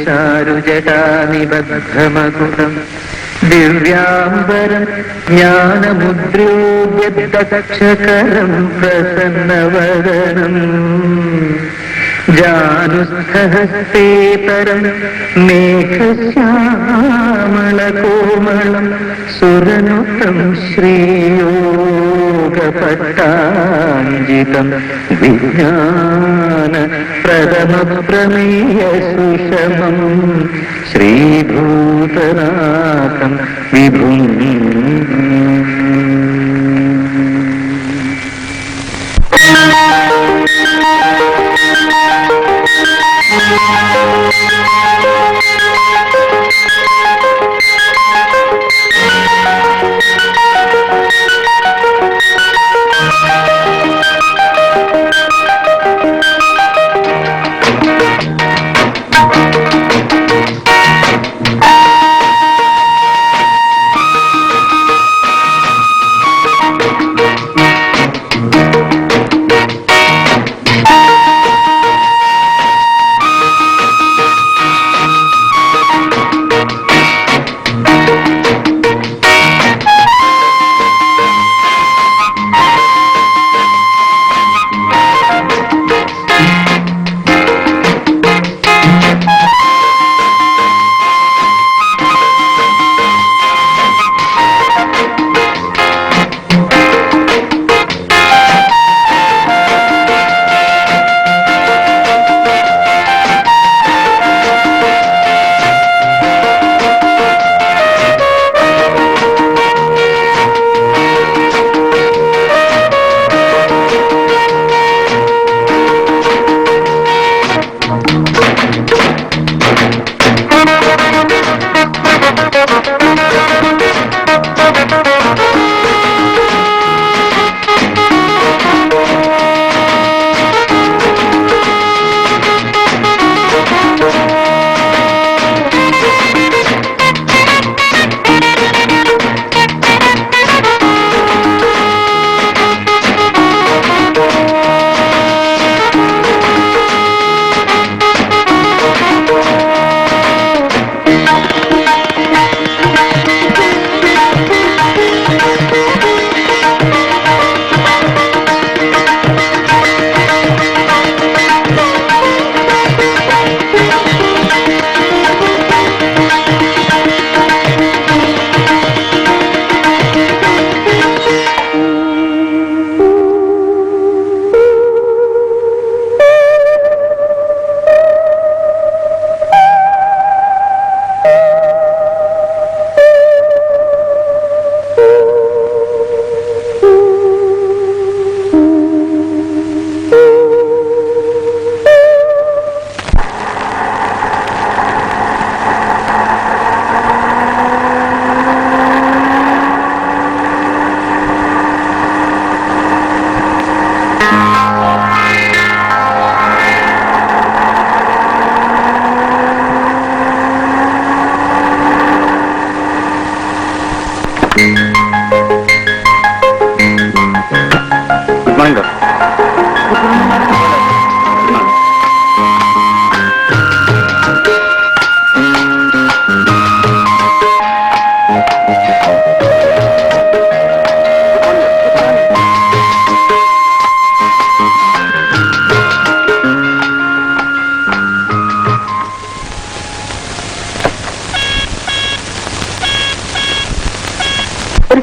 ചാരുജടാനിബദ്ധമകുടം ദിവ്യാംബരം ജ്ഞാനമുദ്രോദ്യദക്ഷകരം പ്രസന്നവദനം ജാനുസ്സഹസ്തേ പരം മേഘശ്യാമളകോമളം സുരനുതം ശ്രീയോഗപട്ടാഞ്ജിതം വിജ്ഞാന പ്രഥമപ്രമേയ സുഷമം ശ്രീഭൂതനാഥം വിഭും.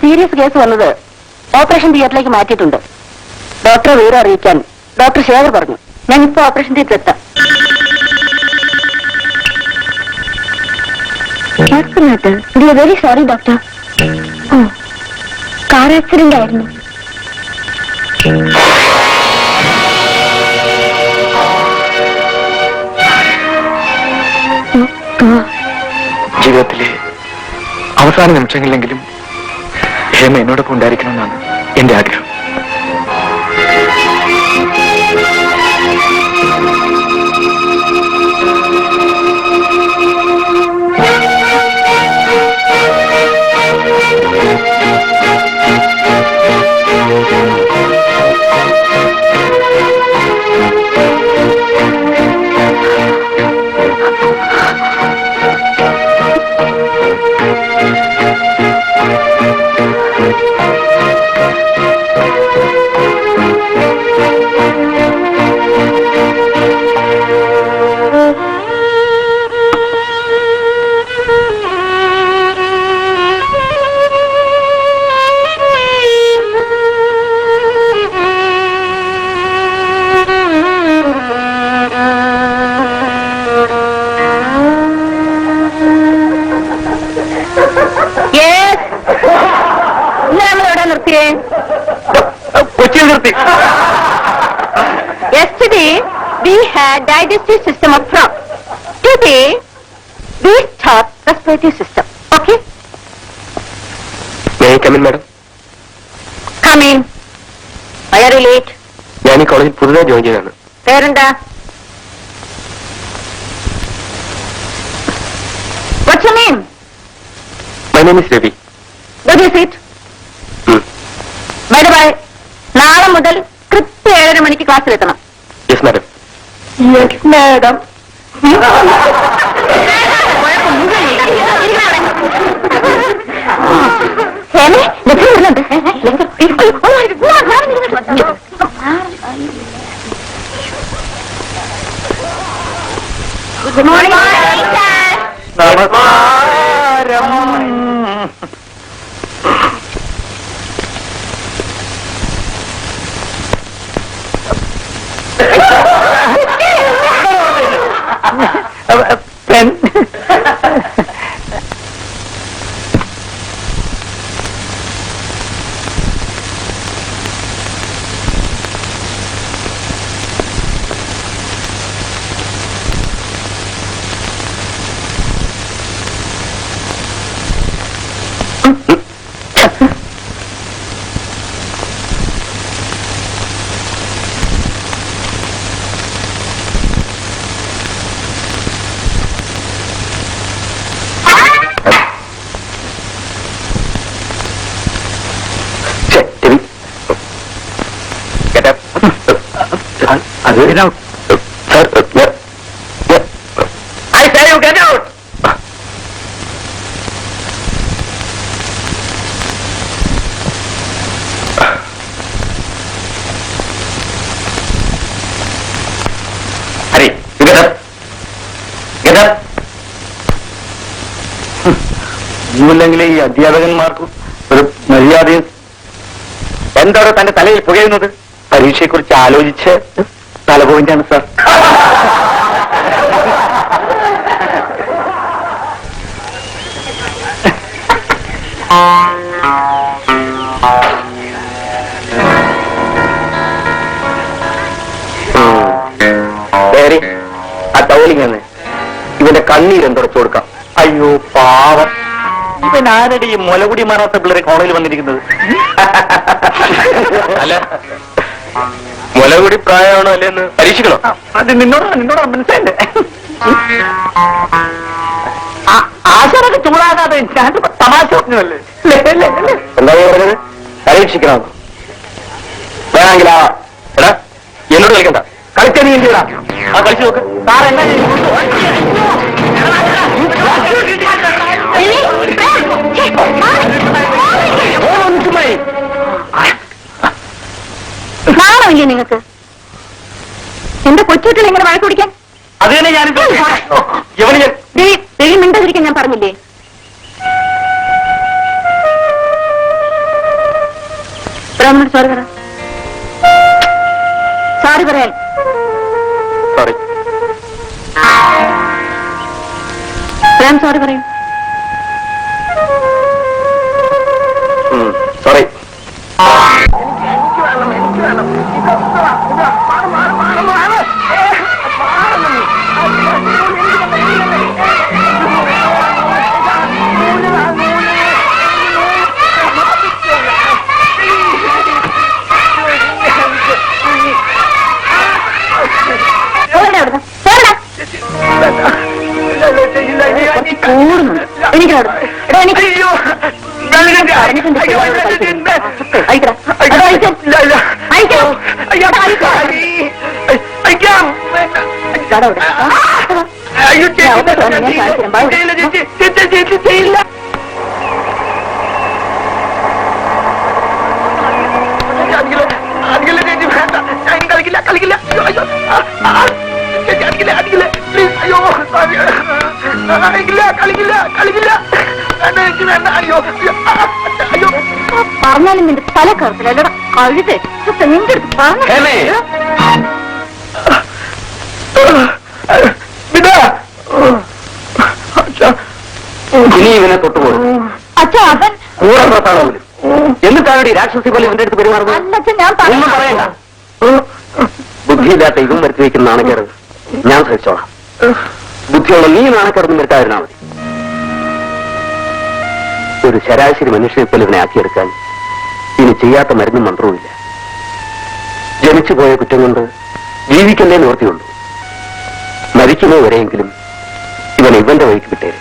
സീരിയസ് കേസ് വന്നത് ഓപ്പറേഷൻ തിയേറ്ററിലേക്ക് മാറ്റിയിട്ടുണ്ട്. ഡോക്ടറെ വിവരം അറിയിക്കാൻ ഡോക്ടർ ശേഖർ പറഞ്ഞു. ഞാനിപ്പോ ഓപ്പറേഷൻ തിയേറ്ററിലെത്താം. Very sorry doctor. ഓ, കാർ ആക്സിഡന്റ് ആയിരുന്നു. ജീവിതത്തിലെ അവസാന നിമിഷങ്ങളിലെങ്കിലും ഹേമ എന്നോടൊപ്പം ഉണ്ടായിരിക്കണമെന്നാണ് എന്റെ ആഗ്രഹം. കൊച്ചിയിൽ നിർത്തി. Yesterday we had digestive system of frog. Today we start respiratory system. Okay? May I come in, madam? Come in. Why are you late? ഞാൻ ഈ കോളേജിൽ പുതുതായി ജോയിൻ ചെയ്തതാണ്. പേരെന്താ? What's your name? My name is Ravi. What is it? By the way, നാളെ മുതൽ കൃത്യം 7:30 മണിക്ക് ക്ലാസ്സിലെത്തണം. Yes, madam. Yes, madam. Good morning. നമസ്കാരം. Pen. Get out. Sir, I say you get out. Hurry, you get up. Get up. ഇല്ലെങ്കിൽ ഈ അധ്യാപകന്മാർക്ക് ഒരു മര്യാദയും. എന്താണ് തന്റെ തലയിൽ പുകയുന്നത്? പരീക്ഷയെക്കുറിച്ച് ആലോചിച്ച് തലപോയിന്റാണ് സാർ. ആ ടൗലിങ് ഇവന്റെ കണ്ണീരും തുടച്ചു കൊടുക്കാം. അയ്യോ പാവം, ഇവൻ ആരുടെ ഈ മുലകുടി മാറാത്ത പിള്ളേരെ കോളേജിൽ വന്നിരിക്കുന്നത്? അല്ല, മുലകുടി പ്രായമാണോ അല്ലേന്ന് പരീക്ഷിക്കണോ? അത് നിന്നോടാ മനസ്സിലല്ലേ? ആശാനൊക്കെ ചൂടാകാതെ ഞാൻ തമാശ പറഞ്ഞല്ലേ? എന്താ പറഞ്ഞത്? പരീക്ഷിക്കണം വേണമെങ്കിൽ എടാ എന്നോട് കളിക്കണ്ട. കളിച്ചാൽ നീ എന്ത് ചെയ്യണം? ആ കളിച്ചു നോക്ക്. സാർ എന്നാ നാണമില്ലേ നിങ്ങൾക്ക്? എന്റെ കൊച്ചുകുട്ടികൾ ഇങ്ങനെ വഴക്ക് കുടിക്കാൻ? അത് തന്നെ ഞാൻ മിണ്ടാതിരിക്കാൻ ഞാൻ പറഞ്ഞില്ലേ? സോറി പറ. സോറി പറയാൻ. സോറി. പ്രേം സോറി പറയും. സോറി. പറഞ്ഞാലും നിന്റെ തല കറുത്തില്ല കഴുത് നിന്റെ അടുത്ത് പറഞ്ഞു. ഇനി ഇവനെ തൊട്ടുപോകും. അച്ഛാ അവൻ കൂടെ പുറത്താണോ? എന്നിട്ടാണ് എന്തിനാണ് ഈ രാക്ഷസി പോലെ എന്റെ അടുത്ത് പെരുമാറുന്നത്? അല്ലച്ഛൻ, ഞാൻ ഒന്നും പറയണ്ട. ബുദ്ധിയില്ലാത്ത ഇതും വരുത്തി വയ്ക്കുന്ന നാണക്കേട് ഞാൻ സഹിച്ചോളാം. ബുദ്ധിയുള്ള നീ നാണക്കേടൊന്നും വരുത്താതിരുന്നാ മതി. ഒരു ശരാശരി മനുഷ്യനെ പോലെ ഇവനെ ആക്കിയെടുക്കാൻ ഇനി ചെയ്യാത്ത മരുന്നും മന്ത്രവുമില്ല. ജനിച്ചു പോയ കുറ്റം കൊണ്ട് ജീവിക്കല്ലേ നിവർത്തിയുള്ളൂ. മരിക്കുന്നോ വരെയെങ്കിലും ഇവൻ ഇവന്റെ വഴിക്ക് വിട്ടേര്.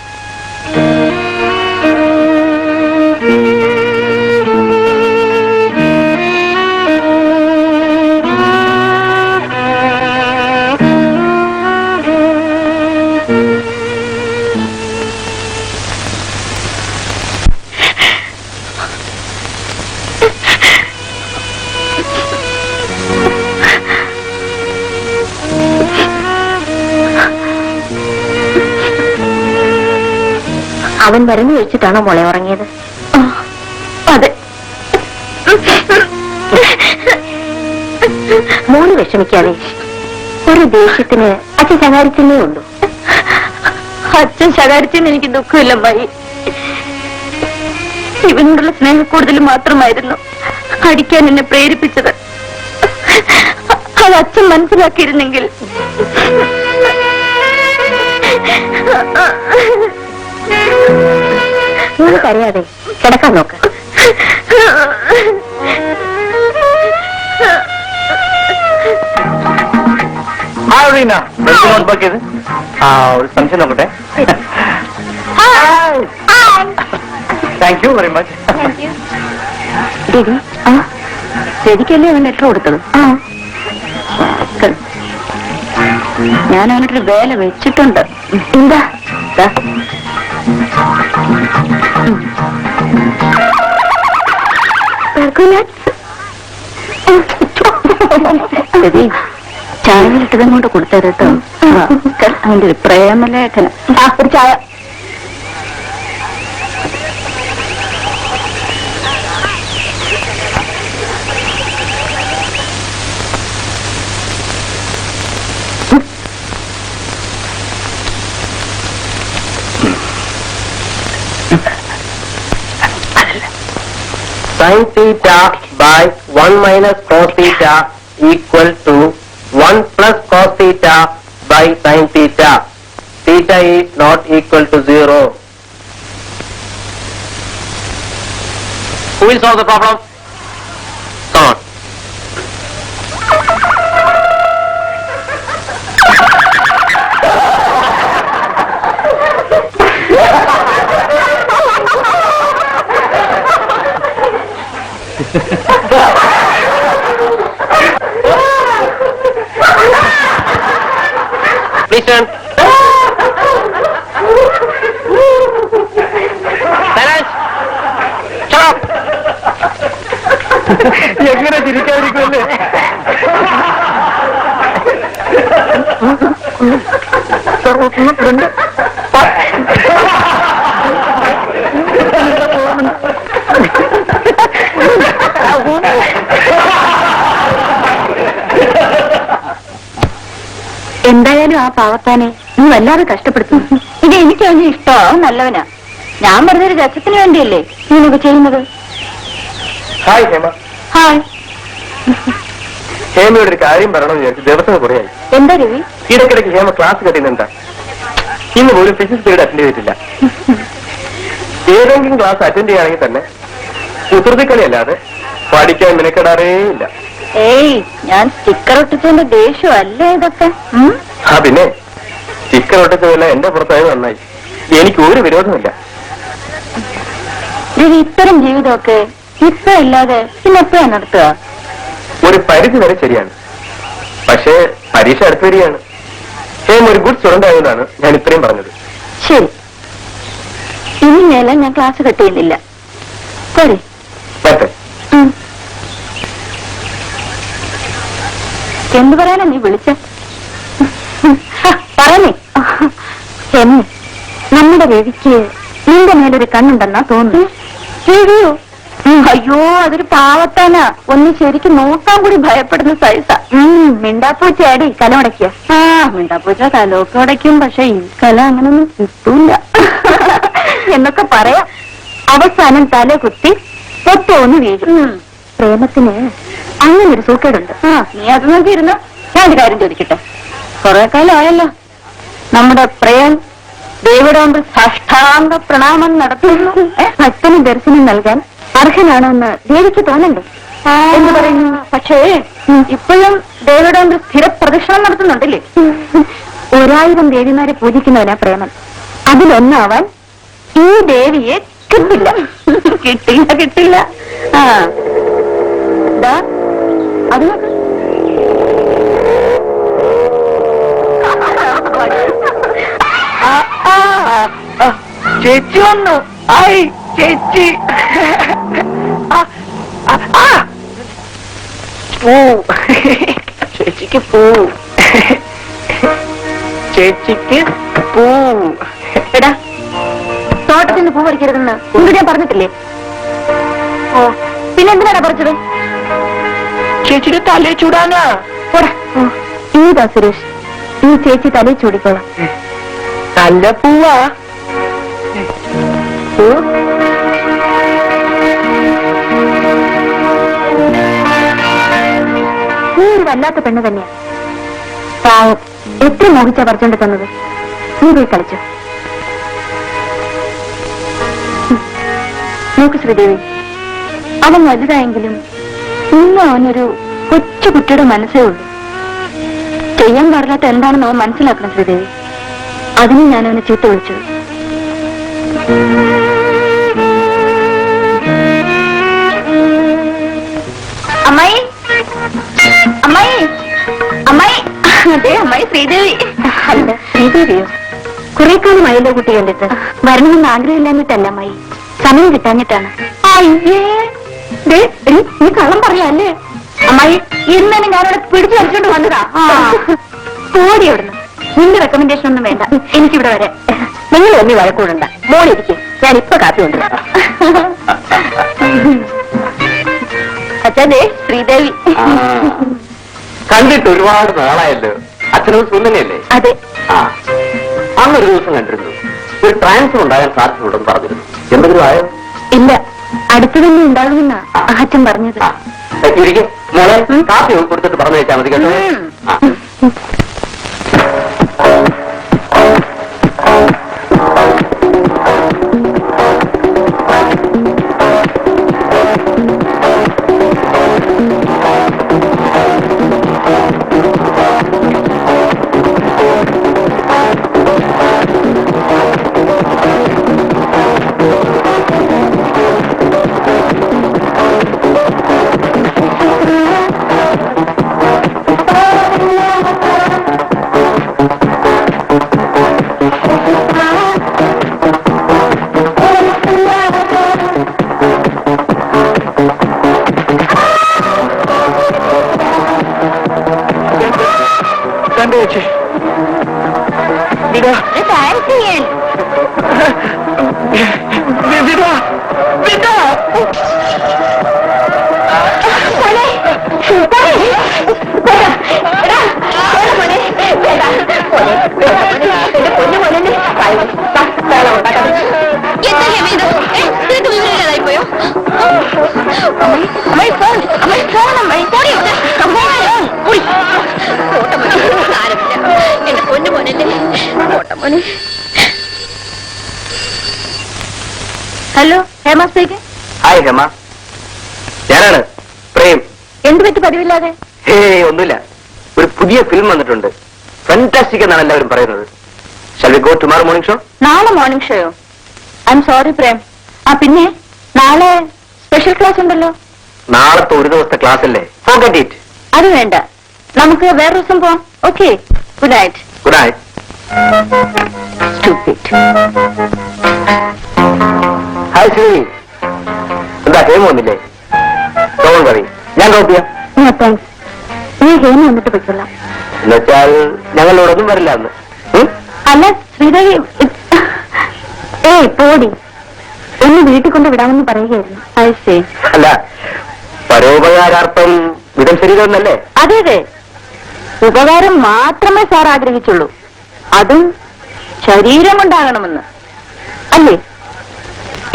അവൻ മരുന്ന് കഴിച്ചിട്ടാണോ മോളെ ഉറങ്ങിയത്? അതെ. മോള് വിഷമിക്കാതെ. ഒരു ദേഷ്യത്തിന് അച്ഛൻ ശകാരിച്ചേ ഉള്ളൂ. അച്ഛൻ ശകാരിച്ചെന്ന് എനിക്ക് ദുഃഖമില്ല അമ്മായി. ഇവനോടുള്ള സ്നേഹക്കൂടുതൽ മാത്രമായിരുന്നു അടിക്കാൻ എന്നെ പ്രേരിപ്പിച്ചത്. അത് അച്ഛൻ മനസ്സിലാക്കിയിരുന്നെങ്കിൽ. നീ കരയാതെ കിടക്കാൻ നോക്ക്. ഒരു സംശയം നോക്കട്ടെ. Thank you very much. രവിക്കല്ലേ അവൻ ലെറ്റർ കൊടുത്തത്? ഞാൻ അവനൊരു വേല വെച്ചിട്ടുണ്ട്. എന്താ? ചായയിലിട്ടതും കൊണ്ട് കൊടുത്തരട്ടോ. അവന്റെ ഒരു പ്രേമലേഖനം. ഒരു ചായ. Sin theta by 1 minus cos theta equal to 1 plus cos theta by sin theta. Theta is not equal to 0. Who will solve the problem? Come on. Please turn. Silence. Shut up. എങ്ങനെ ചിരിക്കാതിരിക്കുമല്ലേ? എന്തായാലും ആ പാവത്താനെ നീ വല്ലാതെ കഷ്ടപ്പെടുത്തുന്നു. ഇത് എനിക്ക് അവന് ഇഷ്ടമാവും. നല്ലവനാ. ഞാൻ പറഞ്ഞൊരു രസത്തിന് വേണ്ടിയല്ലേ നീനൊക്കെ ചെയ്യുന്നത്. ഹായ് ഹേമ. ഹായ്. ഹേമയോട് ഒരു കാര്യം പറയണമെന്ന് വിചാരിച്ചു ദിവസം കുറയായി. എന്താ രവി? ഇടയ്ക്കിടയ്ക്ക് ഹേമ ക്ലാസ് കെട്ടുന്നെന്താ? ഇന്ന് പോലും ഫിസിക്സ് പീരീഡ് അറ്റൻഡ് ചെയ്തിട്ടില്ല. ഏതെങ്കിലും ക്ലാസ് അറ്റൻഡ് ചെയ്യുകയാണെങ്കിൽ തന്നെ കുസൃതിക്കളി അല്ലാതെ പഠിക്കാൻ മെനക്കെടാറേ ഇല്ല. ഏയ്, ഞാൻ സ്റ്റിക്കർ ഒട്ടിച്ചതിന്റെ ദേഷ്യം അല്ലേ ഇതൊക്കെ? ആ പിന്നെ സ്റ്റിക്കർ ഒട്ടിച്ചതല്ല എന്റെ പുറത്തായത് നന്നായി. എനിക്ക് ഒരു വിരോധമില്ല. രവി, ഇത്തരം ജീവിതമൊക്കെ ഇപ്പൊ ഇല്ലാതെ പിന്നെ എപ്പോഴാ നടത്തുക? ഒരു പരിധി വരെ ശരിയാണ്. പക്ഷേ പരീക്ഷ അടുത്ത് വരികയാണ്. ഹേമ ഒരു ഗുഡ് സ്റ്റുഡന്റ് ആയതുകൊണ്ടാണ് ഞാൻ ഇത്രയും പറഞ്ഞത്. ശരി, ഇനി മേലെ ഞാൻ ക്ലാസ് കട്ട് ചെയ്യുന്നില്ല. പോരെ? പറ്റേ. എന്ത് പറയാനാ നീ വിളിച്ച? പറഞ്ഞേ. എന്ന് നമ്മുടെ രവിക്ക് നിന്റെ മേലൊരു കണ്ണുണ്ടെന്നാ തോന്നുന്നു. രവിയോ? അയ്യോ, അതൊരു പാവത്താനാ. ഒന്ന് ശരിക്കും നോക്കാൻ കൂടി ഭയപ്പെടുന്ന സൈസ. മിണ്ടാപ്പൂച്ചയാടി കലമടക്കിയ. ആ, മിണ്ടാപ്പൂച്ച കലമൊക്കെ ഉടയ്ക്കും. പക്ഷെ ഈ കല അങ്ങനൊന്നും കിട്ടൂല എന്നൊക്കെ പറയാം. അവസാനം തല കുത്തി ഒറ്റ ഒന്ന് വീഴും. പ്രേമത്തിന് അങ്ങനെ ഒരു സൂക്കേടുണ്ട്. നീ അത് നോക്കിയിരുന്നു. ഞാൻ ഒരു കാര്യം ചോദിക്കട്ടെ, കുറെ കാലമായല്ലോ നമ്മുടെ പ്രേം ദേവിടോമ്പ് സാഷ്ടാംഗ പ്രണാമം നടത്തുന്നു. ഭക്തന് ദർശനം നൽകാൻ അർഹനാണോ എന്ന് ദേവിക്ക് തോന്നണ്ടേ എന്ന് പറയുന്നു. പക്ഷേ ഇപ്പോഴും ദേവിടോമ്പ് സ്ഥിര പ്രദക്ഷിണം നടത്തുന്നുണ്ടല്ലേ? 1000 ദേവിമാരെ പൂജിക്കുന്നവനാ പ്രേമൻ. അതിലൊന്നാവാൻ ഈ ദേവിയെ കിട്ടില്ല. കിട്ടില്ല. അത് നോക്ക്. ചേച്ചി വന്നു. ആയി ചേച്ചി. പൂ ചേച്ചിക്ക് പൂ. ചേച്ചിക്ക് പൂ. എടാ, തോട്ടത്തിൽ നിന്ന് പൂ പറിക്കരുതെന്ന് ഇങ്ങോട്ട് ഞാൻ പറഞ്ഞിട്ടില്ലേ? ഓ, പിന്നെന്തിനാടാ പറിച്ചത്? ചേച്ചിയുടെ തലേ ചൂടാനാ. ഇതാ സുരേഷ്, ഈ ചേച്ചി തലയിൽ ചൂടിക്കോളാം. നല്ല പൂവാ. നീ ഒരു വല്ലാത്ത പെണ്ണ് തന്നെയാ. പാവം, എത്ര മോഹിച്ചാ പറിച്ചോണ്ട് തന്നത്. നീ പോയി കളിച്ചു. നോക്ക് ശ്രീദേവി, അവൻ വലുതായെങ്കിലും ഇന്നും അവനൊരു കൊച്ചു കുട്ടിയുടെ മനസ്സേ ഉള്ളൂ. ചെയ്യാൻ പാടില്ലാത്ത എന്താണെന്ന് അവൻ മനസ്സിലാക്കണം ശ്രീദേവി. അതിന് ഞാൻ അവനെ ചീത്ത വിളിച്ചത്. അമ്മായി, അമ്മായി, അമ്മായി. അതെ, അമ്മായി ശ്രീദേവി. അല്ല, ശ്രീദേവിയോ? കുറെ കാലമായല്ലോ കുട്ടി കണ്ടിട്ട്. വരണമെന്ന് ആഗ്രഹമില്ലാഞ്ഞിട്ടല്ല അമ്മായി, സമയം കിട്ടാഞ്ഞിട്ടാണ്. അയ്യേ, നീ കള്ളം പറയാല്ലേ അമ്മായി? ഇന്നെ ഞാനവിടെ പിടിച്ചു വരച്ചോണ്ട് വന്നതാ. ഓടി അവിടുന്ന്. നിന്റെ റെക്കമെൻഡേഷൻ ഒന്നും വേണ്ട, എനിക്കിവിടെ വരെ. നിങ്ങൾ ഒന്നി വഴക്കൂടണ്ട. മോളിരിക്കും, ഞാൻ ഇപ്പൊ കാപ്പി കൊണ്ടുവരാം. അച്ഛനെ ശ്രീദേവി. കണ്ടിട്ട് ഒരുപാട് നാളായല്ലോ. അച്ഛനും സുന്ദരല്ലേ? അതെ. അന്നൊരു ദിവസം കണ്ടിരുന്നു. ഒരു ട്രാൻസ്ഫർ ഉണ്ടാകാൻ സാധ്യതയുണ്ടെന്ന് പറഞ്ഞിരുന്നു. എന്തെങ്കിലും ആയോ? ഇല്ല, അടുത്തു തന്നെ ഉണ്ടാകുമെന്നാ അച്ഛൻ പറഞ്ഞത്. മോളെ കാപ്പി കൊടുത്തിട്ട് പറഞ്ഞു വെച്ചാൽ മതി കേട്ടോ. ചേച്ചി വിടാ. പോയോ? എന്റെ പൊന്നു മോനല്ലേ. Hello, Hema speaking. Hi Hema, ഞാനാണ് പ്രേം. എന്ത് പറ്റി പതിവില്ലാതെ? ഒന്നുമില്ല, ഒരു പുതിയ ഫിലിം വന്നിട്ടുണ്ട്. ഫാന്റാസ്റ്റിക് എന്നാണ് എല്ലാവരും പറയുന്നത്. Shall we go tomorrow morning show? നാളെ മോർണിംഗ് ഷോയോ? I'm sorry Prem. പിന്നെ നാളെ സ്പെഷ്യൽ ക്ലാസ് ഉണ്ടല്ലോ. നാളത്തെ ഒരു ദിവസത്തെ ക്ലാസ് അല്ലേ? Forget it. അത് വേണ്ട, നമുക്ക് വേറെ ദിവസം പോവാം. Okay, good night. Good night. Hi Shri, എന്താ ഹേമ വന്നില്ലേ? ഡോണ്ട് വറി, ഞാൻ ഡ്രോപ്പ് ചെയ്യാം. താങ്ക്സ്. നീ ഹേമ വന്നിട്ട് പോയിക്കൊള്ളാം. എന്നുവെച്ചാൽ ഞങ്ങളോടൊന്നും വരില്ല എന്ന്. അല്ല ശ്രീദേവി, പോടി, ഒന്ന് വീട്ടിൽ കൊണ്ട് വിടാമെന്ന് പറയുകയായിരുന്നു. അല്ല, പരോപകാരാർത്ഥം വിധം ശരീരമൊന്നല്ലേ? അതെ അതെ, ഉപകാരം മാത്രമേ സാർ ആഗ്രഹിച്ചുള്ളൂ, അതും ശരീരം ഉണ്ടാകണമെന്ന് അല്ലേ?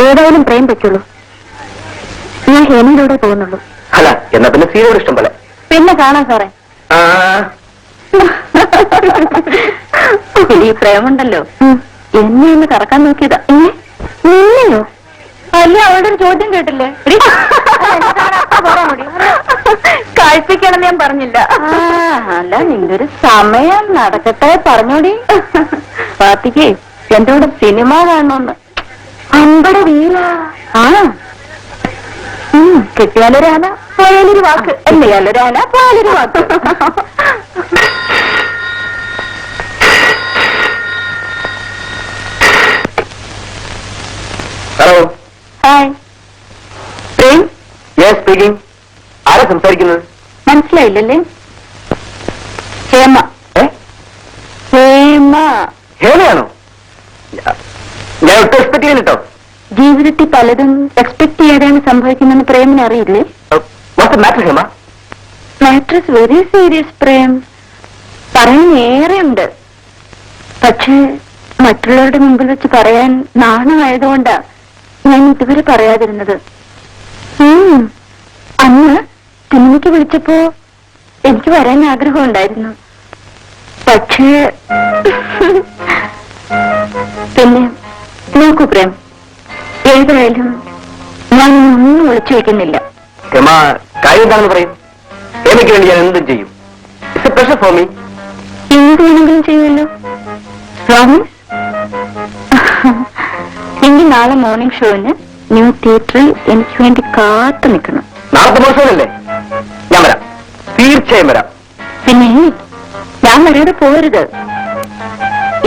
ഏതായാലും പ്രേം പറ്റുള്ളൂ. ഞാൻ ഹേമയിലൂടെ പോകുന്നുള്ളൂ. അല്ല, എന്നാ പിന്നെ സീനോട് ഇഷ്ടം പോലെ. പിന്നെ കാണാം സാറേ. ഈ പ്രേമുണ്ടല്ലോ, എന്നെ ഒന്ന് കറക്കാൻ നോക്കിയതാ. നിന്നെയോ? അല്ല, അവളുടെ ഒരു ചോദ്യം കേട്ടില്ലേ? കഴിപ്പിക്കണമെന്ന് ഞാൻ പറഞ്ഞില്ല. അല്ല, നിന്റെ ഒരു സമയം നടക്കട്ടെ പറഞ്ഞോടി. പാത്തിക്ക് എന്റെ കൂടെ സിനിമ കാണണമെന്ന്. അമ്പട വീല. ആ, കിട്ടിയാലൊരാന പോയാലൊരു വാക്ക്, അല്ലയാലൊരാന പോയാലൊരു വാക്ക്. Hello. Hi. Prem? Yes, speaking. ആരാ സംസാരിക്കുന്നത്? മനസ്സിലായില്ലല്ലേ? ഹേമ. ഹേമ. ഹേമയാണോ? ഞാൻ ഒട്ടും എക്സ്പെക്ട് ചെയ്യുന്നിട്ടോ. ജീവിതത്തിൽ പലതും എക്സ്പെക്ട് ചെയ്യാതെയാണ് സംഭവിക്കുന്നതെന്ന് പ്രേമിന് അറിയില്ലേ? What's the matter Hema? Matter is very serious Prem. പറയാൻ ഏറെയുണ്ട്. പക്ഷേ മറ്റുള്ളവരുടെ മുമ്പിൽ വെച്ച് പറയാൻ നാണമായതുകൊണ്ടാ ഞാൻ ഇതുവരെ പറയാതിരുന്നത്. അന്ന് സിനിമയ്ക്ക് വിളിച്ചപ്പോ എനിക്ക് വരാൻ ആഗ്രഹമുണ്ടായിരുന്നു. പക്ഷേ പിന്നെ നോക്കൂ പ്രേം, ഏതായാലും ഞാൻ ഒന്നും വിളിച്ചു വയ്ക്കുന്നില്ല. ഹേമ, കാര്യം എന്താണെന്ന് പറയും. ഹേമയ്ക്ക് വേണ്ടി ഞാൻ എന്തും ചെയ്യും. It's A pleasure for me. എന്ത് വേണമെങ്കിലും ചെയ്യുമല്ലോ. സ്വാമി, എങ്കിൽ നാളെ മോർണിംഗ് ഷോയിന് ന്യൂ തിയേറ്ററിൽ എനിക്ക് വേണ്ടി കാത്തു നിൽക്കണം. നാളത്തെ മോശമല്ലേ? ഞാൻ വരാം, തീർച്ചയായും വരാം. പിന്നെ ഞാൻ വരാതെ പോരുത്.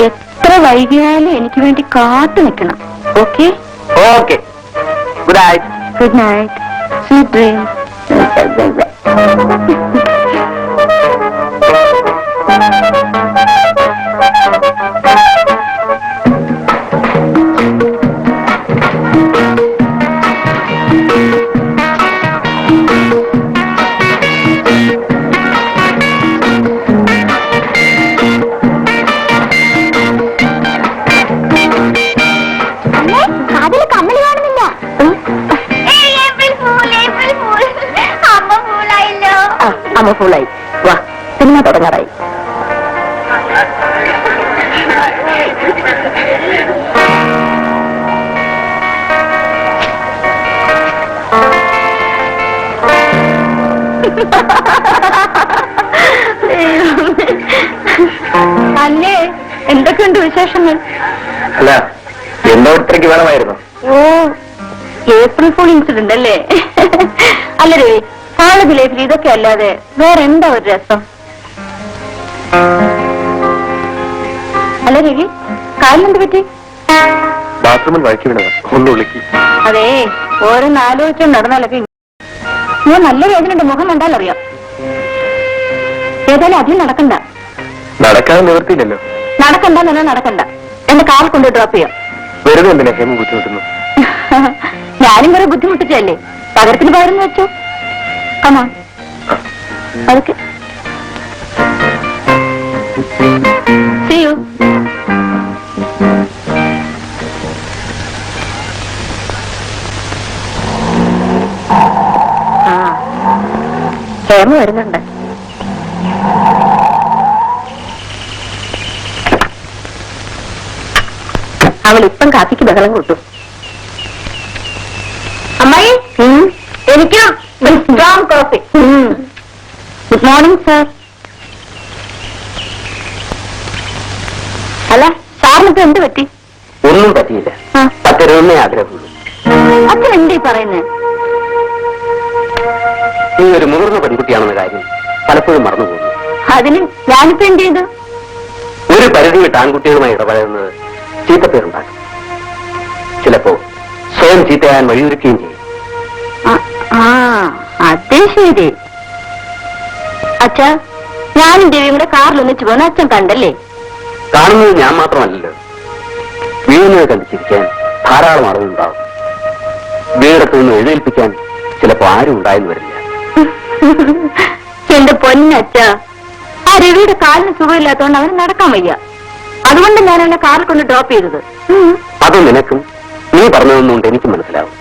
എത്ര വൈകിയാലും എനിക്ക് വേണ്ടി കാത്തു നിൽക്കണം. Okay? Okay. Good night. Good night. Sweet dreams. അമ്മ ഫുള്ളായി. വാ, സിനിമ തുടങ്ങാറായി. അല്ലേ, എന്തൊക്കെയുണ്ട് വിശേഷങ്ങൾ? അല്ല, എന്തോ ഇത്രയ്ക്ക് വേണമായിരുന്നു. ഓ, ഏപ്രിൽ ഫുൾ ഇൻസിഡന്റ് അല്ലേ? അല്ല രവി, കോളേജ് ലൈഫിൽ ഇതൊക്കെ അല്ലാതെ വേറെ എന്താ ഒരു രസം? അല്ല രവി, കാലിനെന്ത് പറ്റി? ബാത്റൂമിൽ വഴക്കി വീണത്, ഒന്ന് വിളിക്ക്. അതെ, ഓരോന്ന് ആലോചിച്ചും നടന്നാലൊക്കെ ഞാൻ നല്ല വേദനയുണ്ട്. മുഖം കണ്ടാലറിയാം. ഏതായാലും അധികം നടക്കണ്ട. നടക്കാതെ നിവർത്തിയില്ലല്ലോ. നടക്കണ്ടെന്നല്ല, നടക്കണ്ട. എന്റെ കാൽ കൊണ്ട് ഡ്രോപ്പ് ചെയ്യാം. വെറുതെ എന്തിനാ ഹേമ ബുദ്ധിമുട്ടുന്നു? ഞാനും കുറെ ബുദ്ധിമുട്ടിച്ചല്ലേ, പകരത്തിന് പകരം വെച്ചു. കമാ അതൊക്കെ. See you. ഹേമ വരുന്നുണ്ട്. അവൾ ഇപ്പം കാപ്പിക്ക് ബഹളം കൂട്ടും. അമ്മായി, എനിക്ക് strong coffee. Good morning sir. അല്ല, സാറിനിപ്പോ എന്ത് പറ്റി? ഒന്നും പറ്റിയില്ല. പറ്റരുതെന്നേ ആഗ്രഹമുള്ളൂ. അച്ഛൻ എന്തീ പറയുന്നേ? നീ ഒരു മുതിർന്ന പെൺകുട്ടിയാണെന്ന കാര്യം പലപ്പോഴും മറന്നുപോകുന്നു. അതിന് ഞാനിപ്പോ എന്ത് ചെയ്തു? ഒരു പരിധി വിട്ട് ആൺകുട്ടികളുമായി ഇടപഴകുന്നത് ചീത്തപ്പേരുണ്ടാക്കും. ചിലപ്പോ സ്വയം ചീത്തയാൻ വഴിയൊരുക്കുകയും ചെയ്യും. അതേ ശരി. അച്ഛാ, ഞാനും ദേവിയും കൂടെ കാറിൽ ഒന്നിച്ചു പോകുന്ന അച്ഛൻ കണ്ടല്ലേ? കാണുന്നത് ഞാൻ മാത്രമല്ലല്ലോ. വീടിനെ കണ്ട് ചിരിക്കാൻ ധാരാളം ആളുകളുണ്ടാവും. വീടത്തു നിന്ന് എഴുന്നേൽപ്പിക്കാൻ ചിലപ്പോ ആരും ഉണ്ടായെന്ന് വരില്ല. എന്റെ പൊന്നച്ഛ, ആ രവിയുടെ കാലിന് സുഖമില്ലാത്തതുകൊണ്ട് അവന് നടക്കാൻ വയ്യ. അതുകൊണ്ട് ഞാൻ എന്നെ കാറിൽ കൊണ്ട് ഡ്രോപ്പ് ചെയ്തത്. അത് നിനക്കും നീ പറഞ്ഞതൊന്നുകൊണ്ട് എനിക്ക് മനസ്സിലാവും.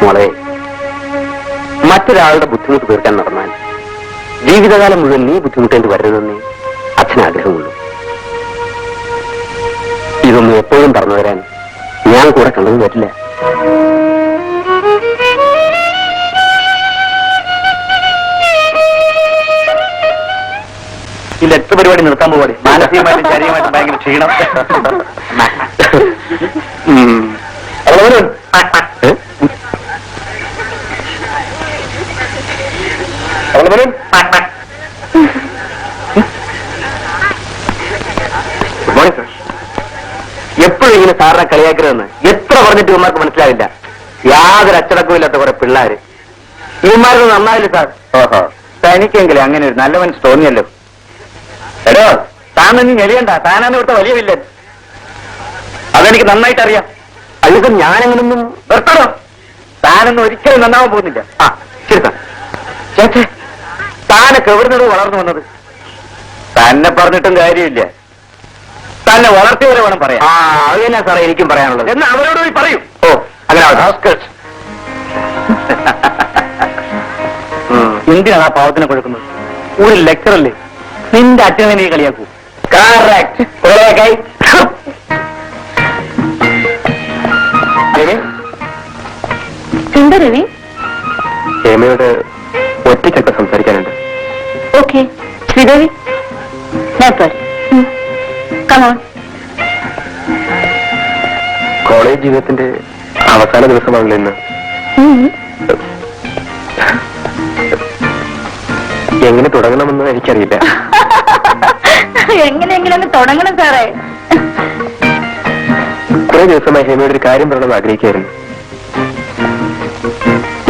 മോളെ, മറ്റൊരാളുടെ ബുദ്ധിമുട്ട് തീർക്കാൻ നടന്നാൽ ജീവിതകാലം മുഴുവൻ നീ ബുദ്ധിമുട്ടേണ്ടി വരരുതെന്നേ അച്ഛന് ആഗ്രഹമുള്ളൂ. ഇതൊന്നും എപ്പോഴും പറഞ്ഞു തരാൻ ഞാൻ കൂടെ കണ്ടത് വരില്ല. ഈ ലെറ്റർ പരിപാടി നിർത്താൻ പോവാടി. മാനസികമായിട്ടും ശാരീരികമായിട്ടും ഭയങ്കര ക്ഷീണം. എപ്പോഴും ഇങ്ങനെ സാറിനെ കളിയാക്കരുതെന്ന് എത്ര പറഞ്ഞിട്ട് ഇവന്മാർക്ക് മനസ്സിലാവില്ല. യാതൊരു അച്ചടക്കവും ഇല്ലാത്ത കുറെ പിള്ളേര്. ഇവന്മാർക്ക് നന്നാവില്ല സാർ. ഓഹോ, തനിക്കെങ്കിലും അങ്ങനെ ഒരു നല്ല മനസ്സ് തോന്നിയല്ലോ. എടോ, താനൊന്നും ഞെളിയണ്ട. താനാണ് ഇവിടുത്തെ വലിയ വില്ലൻ. അതെനിക്ക് നന്നായിട്ട് അറിയാം. അയ്യോ, ഞാനെങ്ങനൊന്നും നിർത്തണോ? താനൊന്നും ഒരിക്കലും നന്നാവാൻ പോകുന്നില്ല. ആ ശരി സാർ. ചേച്ചേ, താനൊക്കെ എവിടുന്നോ വളർന്നു വന്നത്? തന്നെ പറഞ്ഞിട്ടും കാര്യമില്ല. തന്നെ വളർത്തിയവരെ വേണം പറയാം. ആ അത് തന്നെ സാറേ എനിക്കും പറയാനുള്ളത്. എന്ന് അവരോട് പോയി പറയൂ. ഓ അങ്ങനെ എന്തിനാണ് ആ പാവത്തിനെ കൊടുക്കുന്നത്? ഒരു ലെക്ചറല്ലേ, നിന്റെ അച്ഛനെ നീ കളിയാക്കൂ. എന്താ രവി? ഹേമയോട് ഒറ്റയ്ക്കൊക്കെ സംസാരിക്കാനുണ്ട്. ഓക്കെ ശ്രീദേവി, കോളേജ് ജീവിതത്തിന്റെ അവസാന ദിവസമാണല്ലോ ഇന്ന്. എങ്ങനെ തുടങ്ങണമെന്ന് എനിക്കറിയില്ല. എങ്ങനെയെങ്കിലും തുടങ്ങണം സാറേ. കുറെ ദിവസമായി ഹേമയുടെ ഒരു കാര്യം പറയണമെന്ന് ആഗ്രഹിക്കുകയായിരുന്നു.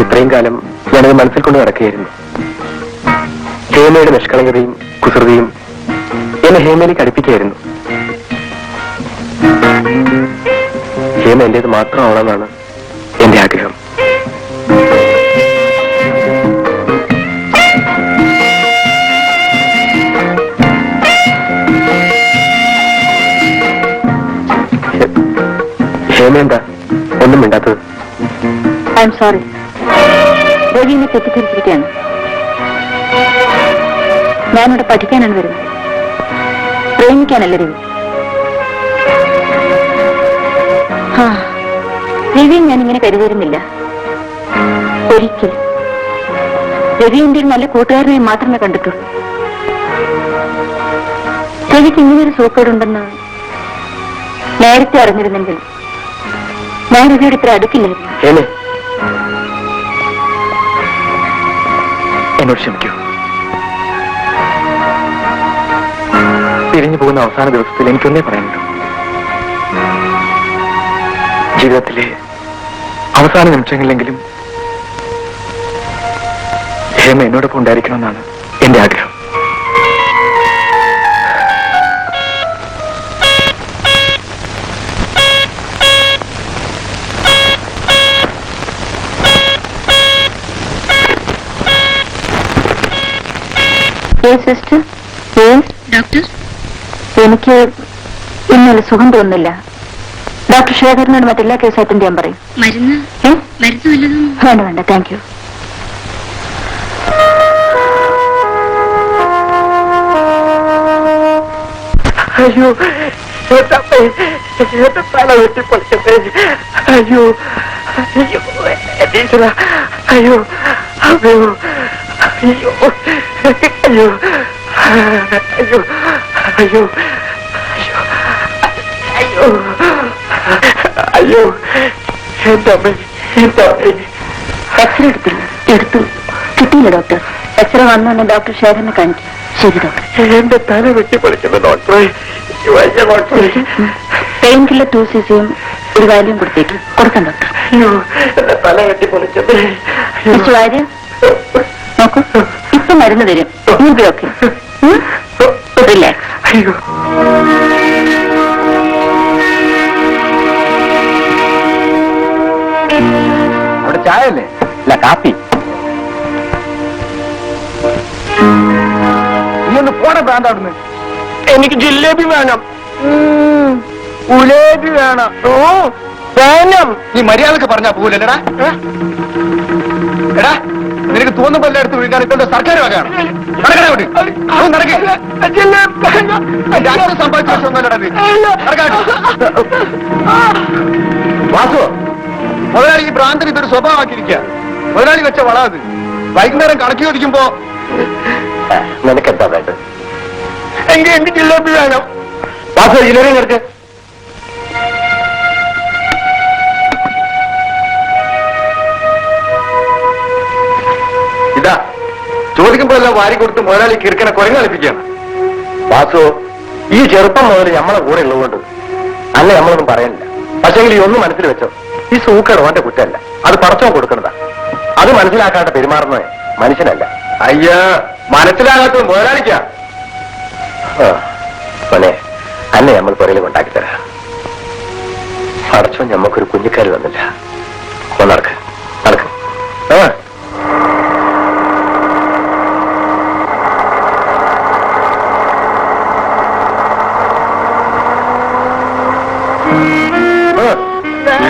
ഇത്രയും കാലം ഞാനത് മനസ്സിൽ കൊണ്ട് നടക്കുകയായിരുന്നു. ഹേമയുടെ നിഷ്കളങ്കതയും കുസൃതിയും എന്നെ ഹേമയിലേക്ക് അടുപ്പിക്കുകയായിരുന്നു. ഹേമ എന്റേത് മാത്രമാവണമെന്നാണ് എന്റെ ആഗ്രഹം. ഹേമ എന്താ ഒന്നും മിണ്ടാത്തത്? I'm sorry. രവിനെ തെറ്റിദ്ധരിച്ചിരിക്കുകയാണ്. ഞാനിവിടെ പഠിക്കാനാണ് വരുന്നത്, പ്രേമിക്കാനല്ല രവി. രവിയെ ഞാനിങ്ങനെ കരുതിയിരുന്നില്ല ഒരിക്കലും. രവി എന്റെ ഒരു നല്ല കൂട്ടുകാരനെ മാത്രമേ കണ്ടിട്ടുള്ളൂ. രവിക്ക് ഇങ്ങനൊരു സൂക്കേടുണ്ടെന്ന് നേരത്തെ അറിഞ്ഞിരുന്നെങ്കിൽ ഞാൻ രവിയുടെ ഇത്ര അടുക്കില്ലായിരുന്നു. എന്നോട് ക്ഷമിക്കൂ. പിരിഞ്ഞു പോകുന്ന അവസാന ദിവസത്തിൽ എനിക്കൊന്നേ പറയാനുള്ളൂ. ജീവിതത്തിലെ അവസാന നിമിഷങ്ങളിലെങ്കിലും ഹേമ എന്നോടൊപ്പം ഉണ്ടായിരിക്കണമെന്നാണ് എന്റെ ആഗ്രഹം. സിസ്റ്റർ, ഡോക്ടർ, എനിക്ക് ഇന്നലെ സുഖം തോന്നുന്നില്ല. ഡോക്ടർ ശേഖരനോട് മറ്റെല്ലാ കേസ് അറ്റൻഡ് ചെയ്യാൻ പറയും. വേണ്ട വേണ്ട, താങ്ക് യു. അയ്യോ, തല വെട്ടിപ്പൊളിക്കട്ടെ. അയ്യോ അയ്യോ, ടീച്ചറ, അയ്യോ അയ്യോ അയ്യോ അയ്യോ അയ്യോ അയ്യോ അയ്യോ അയ്യോ, എന്റെ അമ്മ, എന്റെ അമ്മ. എക്സ്റേ എടുത്തു കിട്ടിയില്ല ഡോക്ടർ. എക്സ്റേ വന്നു ഡോക്ടർ ശേഖരനെ കാണിക്കും. ശരി ഡോക്ടർ. എന്റെ തല വെട്ടിപ്പൊളിക്കുന്ന ഡോക്ടറെ, ഡോക്ടറെ. പെയിൻ കില്ലർ 2 cc ഒരു വാല്യൂം കൊടുത്തേക്ക്. കൊടുക്കാം ഡോക്ടർ. അയ്യോ, എന്റെ തല വെട്ടിപ്പൊളിച്ചത്. നോക്കൂ, ഇപ്പൊ മരുന്ന് തരും. Okay, relax. അയ്യോ, അവിടെ ചായ അല്ലേ? അല്ല, കാപ്പി. നീ ഒന്ന് പോണ പ്രാന്ത അവിടുന്ന്. എനിക്ക് ജിലേബി വേണം. ഉലേബി വേണം. ഓ വേണം. നീ മര്യാദക്ക് പറഞ്ഞാ പോവില്ലടാ. എടാ, നിനക്ക് എനിക്ക് തോന്നുമ്പോൾ എല്ലായിടത്തും വിഴുങ്ങാൻ ഇപ്പോഴത്തെ സർക്കാർ വകയാണ്. വാസു, മുതലാളി ഈ ഭ്രാന്തന് ഇതൊരു സ്വഭാവമാക്കിയിരിക്കുക. മുതലാളി വെച്ച വള അത്. വൈകുന്നേരം കണക്കി ചോദിക്കുമ്പോ നിനക്കെന്താ വേണ്ടത്? എങ്കിൽ എനിക്ക് ജിലേബി വേണം. വാസു, ജിലേബി നിനക്ക് ഇതാ. ചോദിക്കുമ്പോ എല്ലാം വാരി കൊടുത്ത് മുതലാളി കിറുക്കനെ കുരങ്ങളിപ്പിക്കുകയാണ്. വാസു, ഈ ചെറുപ്പം മുതൽ നമ്മളെ കൂടെ ഉള്ളതുകൊണ്ട് അല്ല നമ്മളൊന്നും പറയാനില്ല. പക്ഷെങ്കിൽ ഈ ഒന്ന് മനസ്സിൽ വെച്ചോ, ഈ സൂക്കർ ഓന്റെ കുറ്റമല്ല, അത് പടച്ചോൻ കൊടുക്കുന്നതാ. അത് മനസ്സിലാക്കാണ്ട് പെരുമാറുന്നത് മനുഷ്യനല്ല. അയ്യാ, മനസ്സിലാകാത്തത് മുതലാളിക്കാ. മോനെ, അന്നെ നമ്മൾ പുറയിൽ കൊണ്ടാക്കി തരാം. പടച്ചോൻ ഞമ്മക്കൊരു കുഞ്ഞിക്കാരി വന്നില്ല. നടക്ക് നടക്ക്.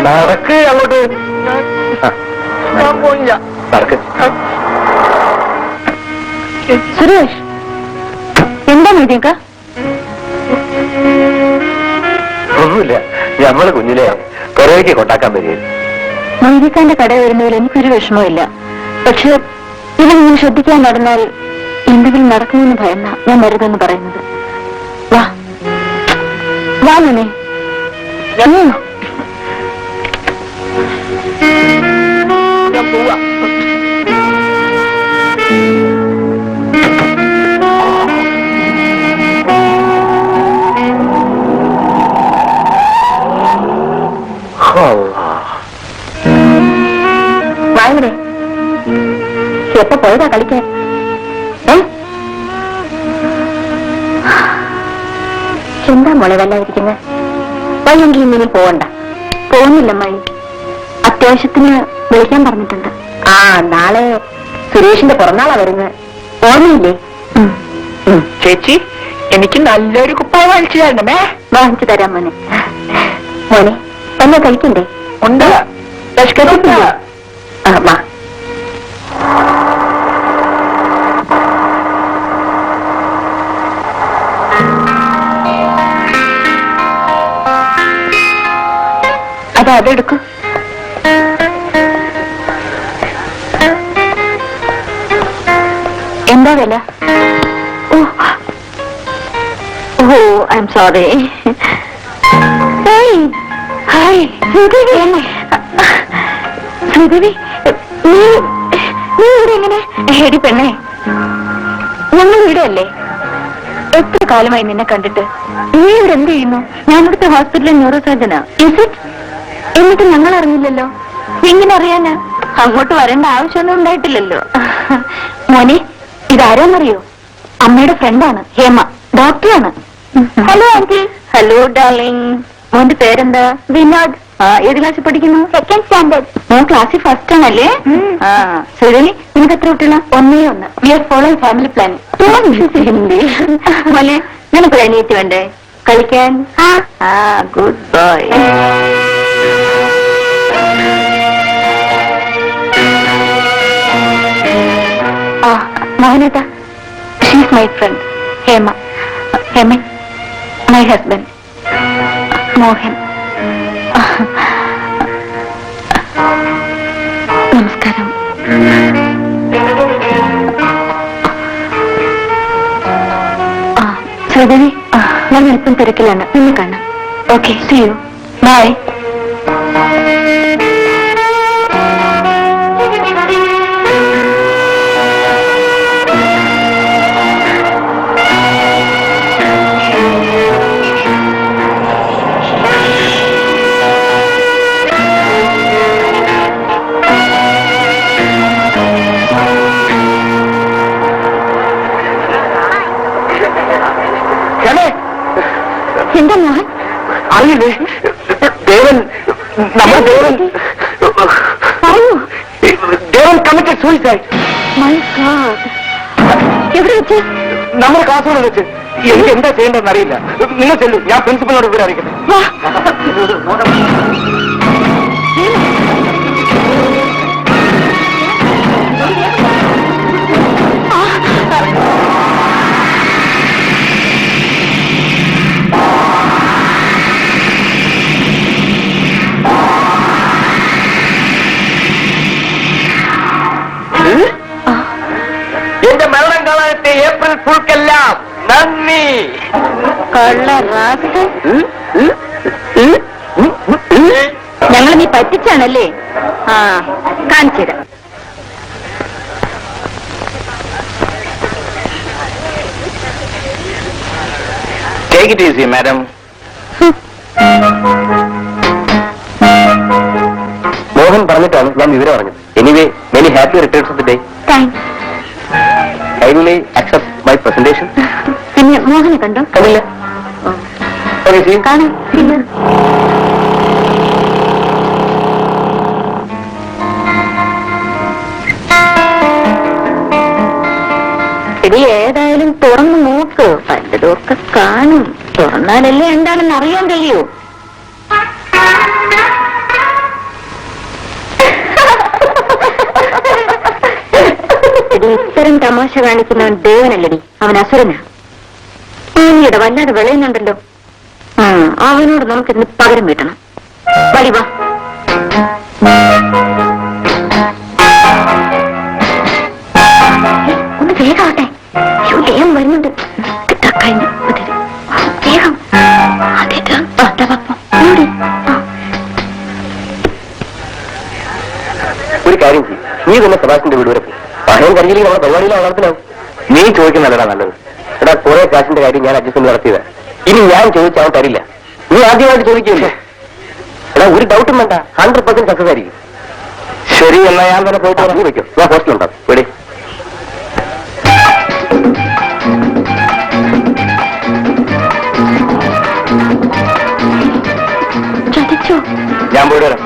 നടക്ക് അങ്ങോട്ട്. നടക്ക്. സുരേഷ്, എന്താ മീതിക്ക? ഒന്നുമില്ല, ഞമ്മള് കുഞ്ഞിലെ പുറകേക്ക് കൊണ്ടാക്കാൻ വരികയും. മൊയ്തിക്കാന്റെ കട വരുന്നതിൽ എനിക്കൊരു വിഷമമില്ല. പക്ഷെ ഇവനിങ്ങനെ ശ്രദ്ധിക്കാൻ നടന്നാൽ എന്തെങ്കിലും നടക്കുമെന്ന് ഭയന്ന ഞാൻ വരുതെന്ന് പറയുന്നത്. വാ വാ മോനെ. ഞാൻ പോവാ. വാങ്ങടെ, എപ്പോ പോയതാ കളിക്കാൻ? എന്താ മോളെ വല്ലാതിരിക്കുന്നത്? വയ്യെങ്കിൽ ഇനി പോവണ്ട. പോകുന്നില്ല മഴ, അത്യാവശ്യത്തിന് വിളിക്കാൻ പറഞ്ഞിട്ടുണ്ട്. ആ, നാളെ സുരേഷിന്റെ പിറന്നാളാ വരുന്നത്, ഓർമ്മയില്ലേ? ചേച്ചി, എനിക്ക് നല്ലൊരു കുപ്പായ വാങ്ങിച്ചു തരണമേ. വാങ്ങിച്ചു തരാം മോനെ. മോനെ, തന്നെ കഴിക്കണ്ടേ? ഉണ്ട്. വാ. അതെടുക്കും. എന്താ വില? ഓ, I'm sorry. Hi Sreedevi. Sreedevi, നീ ഇവിടെ എങ്ങനെ? ഹേടി പെണ്ണേ, ഞങ്ങൾ ഇവിടെ അല്ലേ? എത്ര കാലമായി നിന്നെ കണ്ടിട്ട്. നീ ഇവിടെ എന്ത് ചെയ്യുന്നു? ഞാനിവിടുത്തെ ഹോസ്പിറ്റലിൽ ന്യൂറോ സർജനാ. എന്നിട്ട് ഞങ്ങൾ അറിഞ്ഞില്ലല്ലോ. എങ്ങനെ അറിയാനാ? അങ്ങോട്ട് വരേണ്ട ആവശ്യമൊന്നും ഉണ്ടായിട്ടില്ലല്ലോ. മോനെ, ഇതാരാന്നറിയോ? അമ്മയുടെ ഫ്രണ്ടാണ് ഹേമ, ഡോക്ടറാണ്. Hello aunty. Hello darling. മോന്റെ പേരെന്താ? വിനോദ്. ഏത് ക്ലാസ്സിൽ പഠിക്കുന്നു? Second standard. മോൻ ക്ലാസ്സിൽ ഫസ്റ്റ് ആണല്ലേ? സുരളി, നിനക്ക് എത്ര കുട്ടികളാ? 1 we are following family plan. മോനെ, നിനക്ക് എണീറ്റ് വേണ്ടേ കളിക്കാൻ? Good boy. മോഹനേട്ടാ, she's my friend Hema. Heman, my husband Mohan. നമസ്കാരം. ശ്രീദേവി, ഞാൻ എളുപ്പം തിരക്കിലാണ്, നിന്നെ കാണാം. Okay, see you. ബൈ. എന്താ മോഹൻ? അറിയില്ലേ, ദേവൻ, നമ്മുടെ Devan, Devan committed suicide. My god. എവിടെ വെച്ച്? നമ്മുടെ കാസർഗോഡ് വെച്ച്. എനിക്ക് എന്താ ചെയ്യേണ്ടതെന്ന് അറിയില്ല. നിങ്ങൾ ചെല്ലു, ഞാൻ പ്രിൻസിപ്പലിനോട് വിവരം അറിയിക്കട്ടെ. വാ. പുഴുക്കെല്ലാം നന്ദി. കൊള്ള റാസ്കൽ. ഞങ്ങൾ നീ പറ്റിച്ചാണല്ലേ? ആ, കാണിച്ചുതരാം. Take it easy, madam. Mohan പറഞ്ഞിട്ടാണ് ഞാൻ വിവരം അറിഞ്ഞത്. Anyway, many happy returns of the day. Thanks. Kindly accept my presentation. പിന്നെ മോഹനെ കണ്ടോ? കണ്ടില്ല. കാണാം. എടി, ഏതായാലും തുറന്നു നോക്ക്. പലതൊക്കെ കാണും. തുറന്നാലല്ലേ എന്താണെന്ന് അറിയാൻ കഴിയൂ. എടി, ഇത്തരം തമാശ കാണിക്കുന്നവൻ ദേവനല്ലടി, അവൻ അസുരനാ. ഈയിടെ വല്ലാതെ വിളയുന്നുണ്ടല്ലോ. അവനോട് നമുക്ക് ഇന്ന് പകരം വീട്ടണം. വഴി വാ. ഒന്ന് വേഗാവട്ടെ. വേഗം വരുന്നുണ്ട്. കഴിഞ്ഞു. വേഗം. ഒരു കാര്യം ചെയ്യും, നീ തന്നെ പ്രകാശിന്റെ വീട് വരെ പോകും. പണയം കഴിഞ്ഞില്ലെങ്കിൽ നമ്മുടെ പരിപാടിയിലെ വളർത്തിനാവും. നീ ചോദിക്കുന്നതല്ലടാ നല്ലത്. എടാ, കുറെ കാശിന്റെ കാര്യം ഞാൻ അഡ്ജസ്റ്റ്മെന്റ് നടത്തിയതാ. ഇനി ഞാൻ ചോദിച്ചാൽ അവൻ തരില്ല. നീ ആദ്യമായിട്ട് ചോദിക്കില്ലേ? എടാ, ഒരു ഡൗട്ടും വേണ്ട, 100% സക്സസ് ആയിരിക്കും. ശരി, എന്നാ ഞാൻ തന്നെ പോയിട്ട് പറഞ്ഞു വെക്കും. ഞാൻ ഹോസ്റ്റലുണ്ടാവും. വെടി. ഞാൻ പോയിട്ട് വരാം.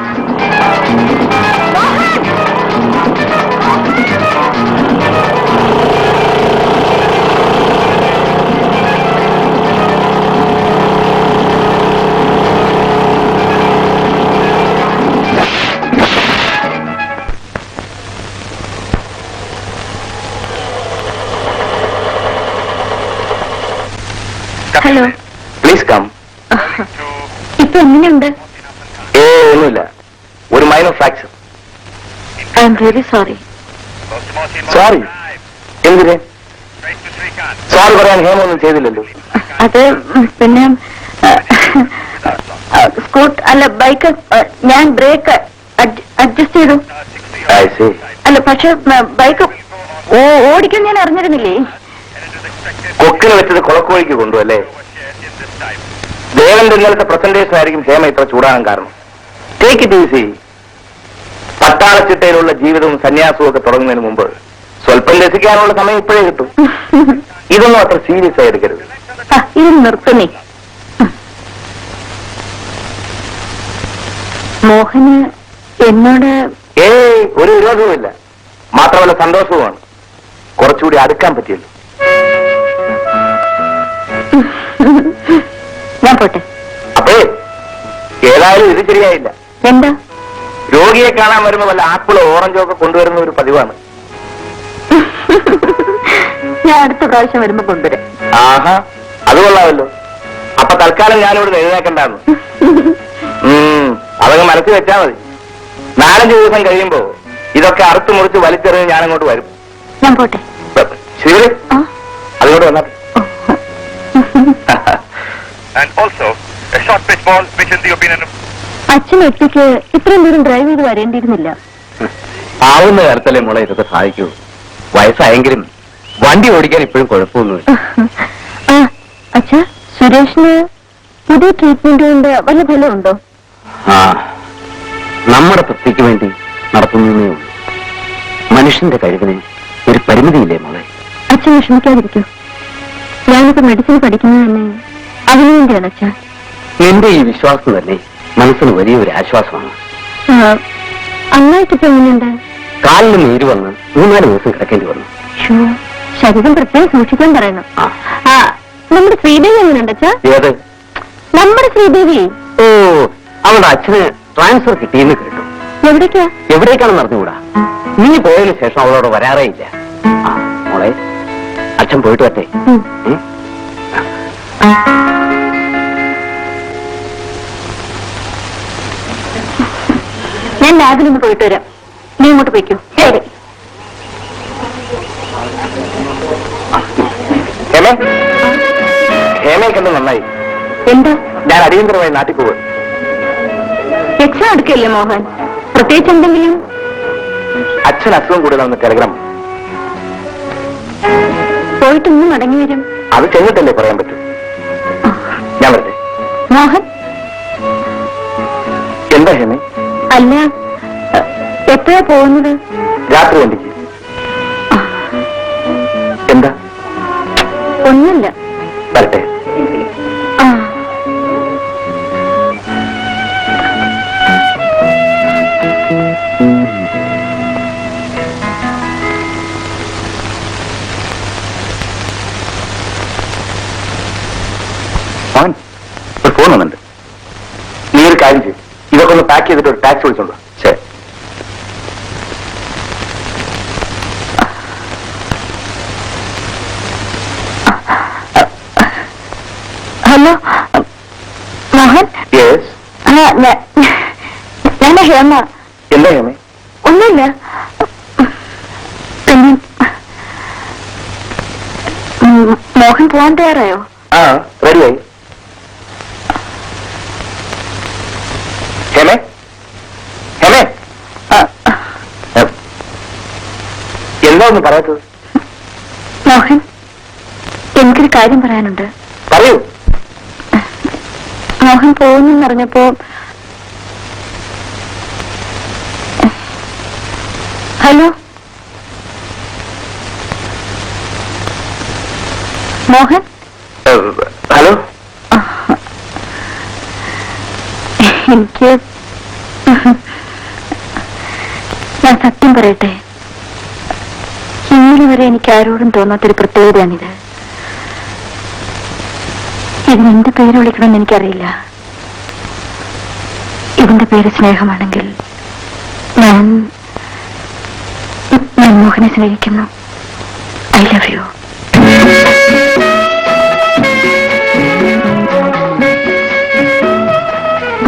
Hello, please come. ഇപ്പൊ എങ്ങനെയുണ്ട്? ഒന്നുമില്ല, ഒരു minor fracture. I M very sorry. Sorry? എന്തിന് സോറി പറയാൻ ഹേമൊന്നും ചെയ്തില്ലല്ലോ. അത് പിന്നെ സ്കൂട്ട് അല്ല ബൈക്ക് ഞാൻ ബ്രേക്ക് അഡ്ജസ്റ്റ് ചെയ്തു. അല്ല, പക്ഷെ ബൈക്ക് ഓടിക്കാൻ ഞാൻ അറിഞ്ഞിരുന്നില്ലേ. കൊക്കിന് വെച്ചത് കുളക്കോഴിക്ക് കൊണ്ടുവല്ലേ? ദേവന്റെ ഇന്നലത്തെ പ്രസന്റേഷൻ ആയിരിക്കും ഹേമ ഇത്ര ചൂടാകാൻ കാരണം. Take it easy. പട്ടാളച്ചിട്ടയിലുള്ള ജീവിതവും സന്യാസവും ഒക്കെ തുടങ്ങുന്നതിന് മുമ്പ് സ്വല്പം രസിക്കാനുള്ള സമയം ഇപ്പോഴേ കിട്ടും. ഇതൊന്നും അത്ര സീരിയസ് ആയി എടുക്കരുത്. ഇത് നിർത്തുന്നേ. മോഹന് എന്നോട് ഒരു വിരോധവുമില്ല, മാത്രമല്ല സന്തോഷവുമാണ്. കുറച്ചുകൂടി അടുക്കാൻ പറ്റിയല്ലോ. ഞാൻ പോട്ടെ. അപ്പേ ഏതായാലും ഇത് ശരിയായില്ല. എന്താ? രോഗിയെ കാണാൻ വരുമ്പോ വല്ല ആപ്പിളോ ഓറഞ്ചോ ഒക്കെ കൊണ്ടുവരുന്ന ഒരു പതിവാണ്. ഞാൻ അടുത്ത പ്രാവശ്യം വരുമ്പോ കൊണ്ടുവരാം. ആഹാ, അത് കൊള്ളാമല്ലോ. അപ്പൊ തൽക്കാലം ഞാനിവിടെ എഴുന്നേക്കണ്ടായിരുന്നു. അതങ്ങ് മനസ്സിൽ വെച്ചാ മതി. 4-5 ദിവസം കഴിയുമ്പോ ഇതൊക്കെ അറുത്തു മുറിച്ച് വലിച്ചെറിഞ്ഞ് ഞാനങ്ങോട്ട് വരും. ഞാൻ പോട്ടെ. ശരി, അതുകൊണ്ട് വന്നാൽ. അച്ഛൻ ഒറ്റയ്ക്ക് ഇത്രയും ദൂരം ഡ്രൈവ് ചെയ്ത് വരേണ്ടിയിരുന്നില്ല. ആവുന്ന കാലത്തല്ലേ മോളെ ഇതൊക്കെ സഹായിക്കൂ. വയസ്സായെങ്കിലും വണ്ടി ഓടിക്കാൻ ഇപ്പോഴും കുഴപ്പമൊന്നുമില്ല. അച്ഛാ, സുരേഷിന് പുതിയ ട്രീറ്റ്മെന്റ് കൊണ്ട് വല്ല ഫലമുണ്ടോ? നമ്മുടെ തൃപ്തിക്ക് വേണ്ടി നടത്തുന്നേ ഉള്ളൂ. മനുഷ്യന്റെ കഴിവിന് ഒരു പരിമിതിയില്ലേ മോളെ? അച്ഛൻ വിഷമിക്കാതിരിക്കൂ. ഞാനിപ്പോ മെഡിസിൻ പഠിക്കുന്നത് തന്നെ അതിനു വേണ്ടിയാണ് അച്ഛാ. നിന്റെ ഈ വിശ്വാസം തന്നെ മനസ്സിന് വലിയൊരു ആശ്വാസമാണ്. അന്നായിട്ടിപ്പോ എങ്ങനെയുണ്ട്? കാലിന് നീര് വന്ന് 3-4 ദിവസം കിടക്കേണ്ടി വന്നു. ശരീരം പ്രത്യേകം സൂക്ഷിക്കാൻ പറയണം. നമ്മുടെ ശ്രീദേവി എങ്ങനെയുണ്ട് അച്ഛാ? ഏത്? നമ്മുടെ ശ്രീദേവി. ഓ, അവളുടെ അച്ഛന് ട്രാൻസ്ഫർ കിട്ടിയെന്ന് കേട്ടു. എവിടേക്കാ? എവിടേക്കാണെന്ന് അറിഞ്ഞുകൂടാ. നീ പോയതിനു ശേഷം അവളോട് വരാറേ ഇല്ല. മോളെ, അച്ഛൻ പോയിട്ട് വരട്ടെ. ഞാൻ ലാബിലൊന്ന് പോയിട്ട് വരാം. നീ ഇങ്ങോട്ട് പോയിക്കോ. ശരി. ഹേമേ, ഹേമയ്ക്കെന്ത് നന്നായി. എന്താ? ഞാൻ അടിയന്തരമായി നാട്ടിൽ പോകും. എക്സാം എടുക്കല്ലേ മോഹൻ? പ്രത്യേകിച്ച് എന്തെങ്കിലും? അച്ഛൻ അസുഖം കൂടുതലാണെന്ന് ടെലഗ്രാം. പോയിട്ടൊന്നും മടങ്ങി വരും. അത് ചെന്നിട്ടല്ലേ പറയാൻ പറ്റൂ. ഞാൻ വരട്ടെ. മോഹൻ, എന്താ ഹേമേ? അല്ല, എപ്പോഴാ പോകുന്നത്? രാത്രി വണ്ടിക്ക്. എന്താ? ഒന്നുമില്ല. വരട്ടെ. ആ, ഒരു ഫോൺ വന്നിട്ടുണ്ട്. നീ ഒരു കാര്യം ചെയ്യും, ഇതൊക്കെ ഒന്ന് പാക്ക് ചെയ്തിട്ട് ഒരു ടാക്സി വിളിച്ചോളൂ. ശരി. ഹലോ മോഹൻ. യെസ്. ഞാൻ ഹേമ. എന്താ ഹേമേ? ഒന്നുമില്ല. പിന്നെ മോഹൻ പോകാൻ തയ്യാറായോ? ആ, റെഡിയായി. ഹേമേ, ഹേമേ, എന്താ ഒന്നും പറയാത്തത്? മോഹൻ, എനിക്കൊരു കാര്യം പറയാനുണ്ട്. പറയൂ. മോഹൻ പോകുന്നറിഞ്ഞപ്പോ ഹലോ മോഹൻ. ഹലോ. എനിക്ക് ഞാൻ സത്യം പറയട്ടെ, ഇന്നലെ വരെ എനിക്ക് ആരോടും തോന്നാത്തൊരു പ്രത്യേകതയാണിത്. ഇതിനെന്ത് പേര് വിളിക്കണമെന്ന് എനിക്കറിയില്ല. ഇതിന്റെ പേര് സ്നേഹമാണെങ്കിൽ ഞാൻ മോഹനെ സ്നേഹിക്കുന്നു. I love you.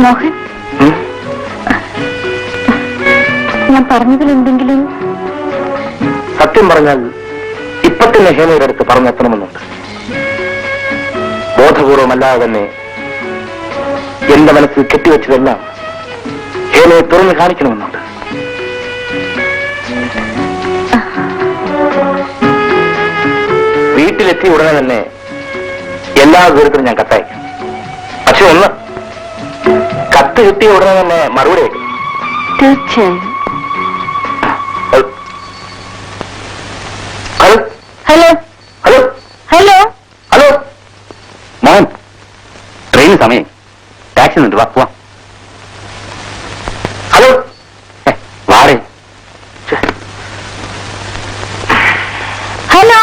മോഹൻ, ഞാൻ പറഞ്ഞതിലെന്തെങ്കിലും? സത്യം പറഞ്ഞാൽ ഇപ്പൊ തന്നെ ഹേമയുടെ അടുത്ത് പറഞ്ഞെത്തണമെന്നുണ്ട്. ബോധപൂർവമല്ലാതെ തന്നെ എന്റെ മനസ്സിൽ കെട്ടിവെച്ചതെല്ലാം ഹേമയെ തുറന്ന് കാണിക്കണമെന്നുണ്ട്. വീട്ടിലെത്തിയ ഉടനെ തന്നെ എല്ലാ ദൂരത്തിലും ഞാൻ കത്തയക്കാം. പക്ഷെ ഒന്ന്, കത്ത് കിട്ടിയ ഉടനെ തന്നെ മറുപടി അയക്കും. തീർച്ചയായും. Hello hello hello hello hello. Mohan, ട്രെയിന് സമയം. ടാക്സി നിന്നിട്ട് വാ, പോവാം. ഹലോ. വാടേ. ഹലോ.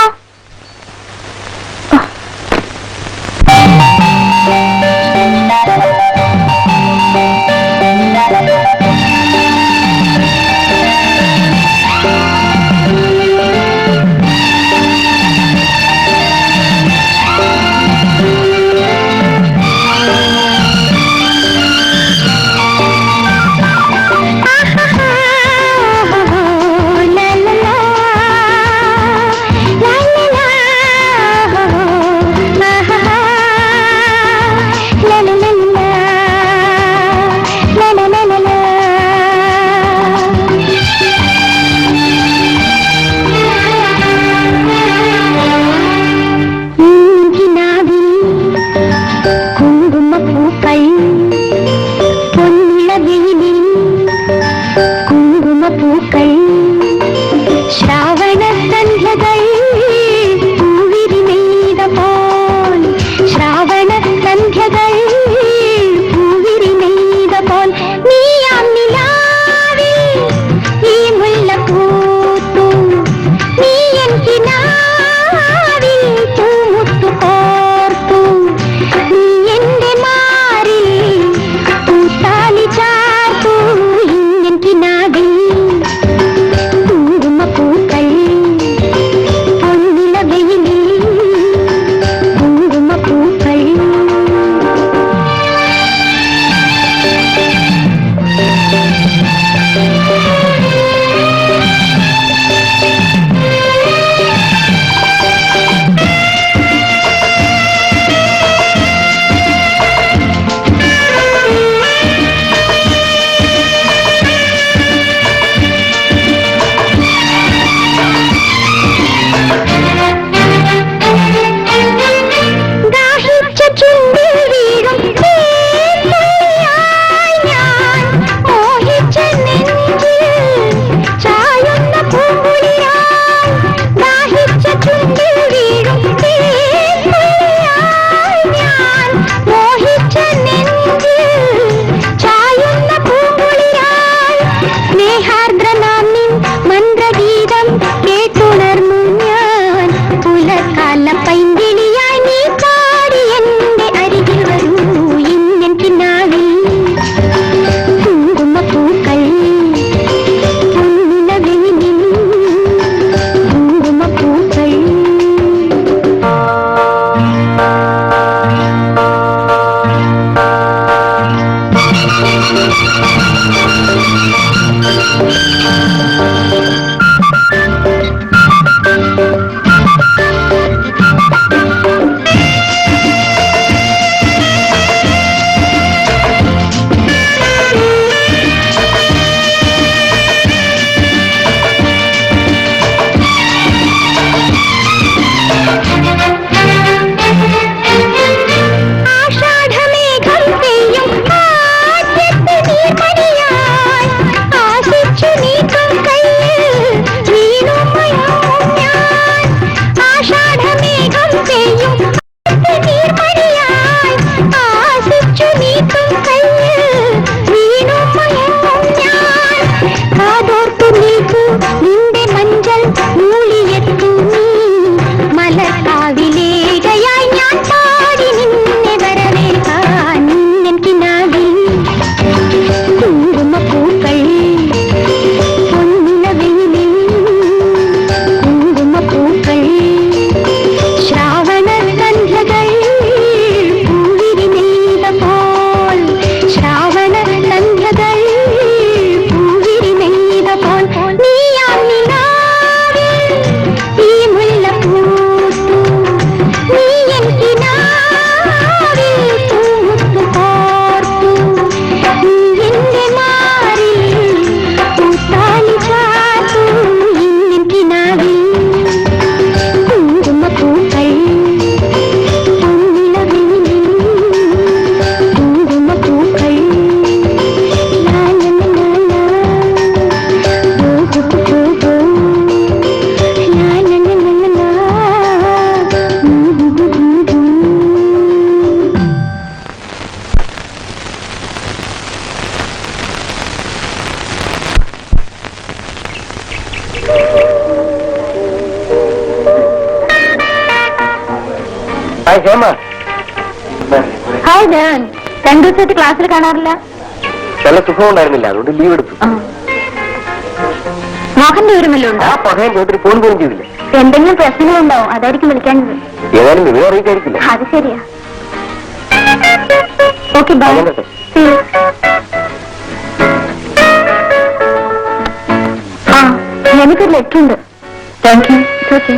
ഹായ് ഹേമ. ഹായ് ഞാൻ 2 ദിവസമായിട്ട് ക്ലാസ്സിൽ കാണാറില്ല. നല്ല സുഖം ഉണ്ടായിരുന്നില്ല, അതുകൊണ്ട് ലീവ് എടുത്തു. മോഹന്റെ വിവരമല്ലോ ഉണ്ടോ? ആ പകയം ചോദിച്ചിട്ട് ഫോൺ പോലും ചെയ്തില്ല. എന്തെങ്കിലും പ്രശ്നങ്ങളുണ്ടാവും, അതായിരിക്കും വിളിക്കാഞ്ഞത്. ഏതായാലും വിവരം അറിയിക്കായിരിക്കില്ല. അത് ശരിയാ. Okay bye. ആ എനിക്കൊരു ലെറ്റർ ഉണ്ട്. Thank you. Okay.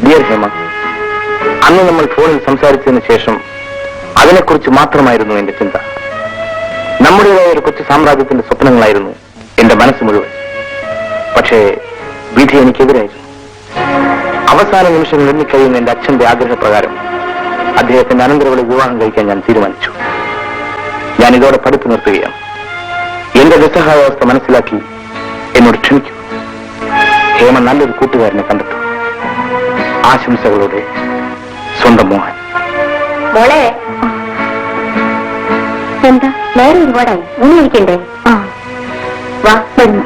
Dear Hema, അന്ന് നമ്മൾ ഫോണിൽ സംസാരിച്ചതിന് ശേഷം അതിനെക്കുറിച്ച് മാത്രമായിരുന്നു എന്റെ ചിന്ത. നമ്മുടേതായ ഒരു കൊച്ചു സാമ്രാജ്യത്തിന്റെ സ്വപ്നങ്ങളായിരുന്നു എന്റെ മനസ്സ് മുഴുവൻ. പക്ഷേ വിധി എനിക്കെതിരായിരുന്നു. അവസാന നിമിഷങ്ങൾ എണ്ണിക്കഴിയുന്ന എന്റെ അച്ഛന്റെ ആഗ്രഹപ്രകാരം അദ്ദേഹത്തിന്റെ അനന്തരവളെ വിവാഹം കഴിക്കാൻ ഞാൻ തീരുമാനിച്ചു. ഞാൻ ഇതോടെ പഠിപ്പ് നിർത്തുകയാണ്. എന്റെ നിസ്സഹായാവസ്ഥ മനസ്സിലാക്കി എന്നോട് ക്ഷമിക്കൂ. ഹേമ നല്ലൊരു കൂട്ടുകാരനെ കണ്ടെത്തും. ആശംസകളോടെ സ്വന്തം മോഹൻ. മോളെ എന്താ നേരെ ഒരുപാടായി ഊണ് കഴിക്കണ്ടേ? ആ വാ വരുന്നു.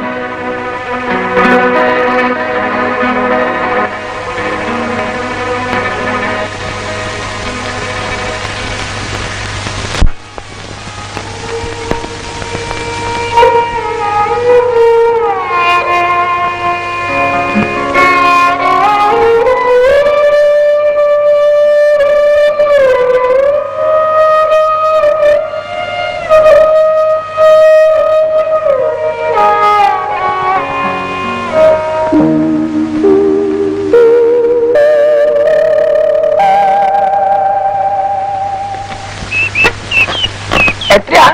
എത്രയാ?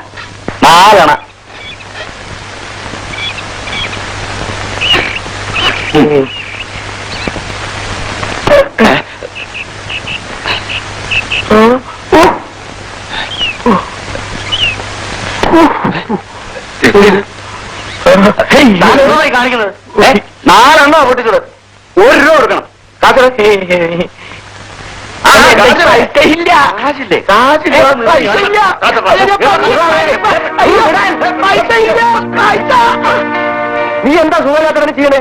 4 അണ. കാണിക്കുന്നത് 4 എണ്ണോ പൊട്ടിച്ചത്. 1 രൂപ കൊടുക്കണം. നീ എന്താ സുഖമില്ലാത്തവനെ ചെയ്യണേ?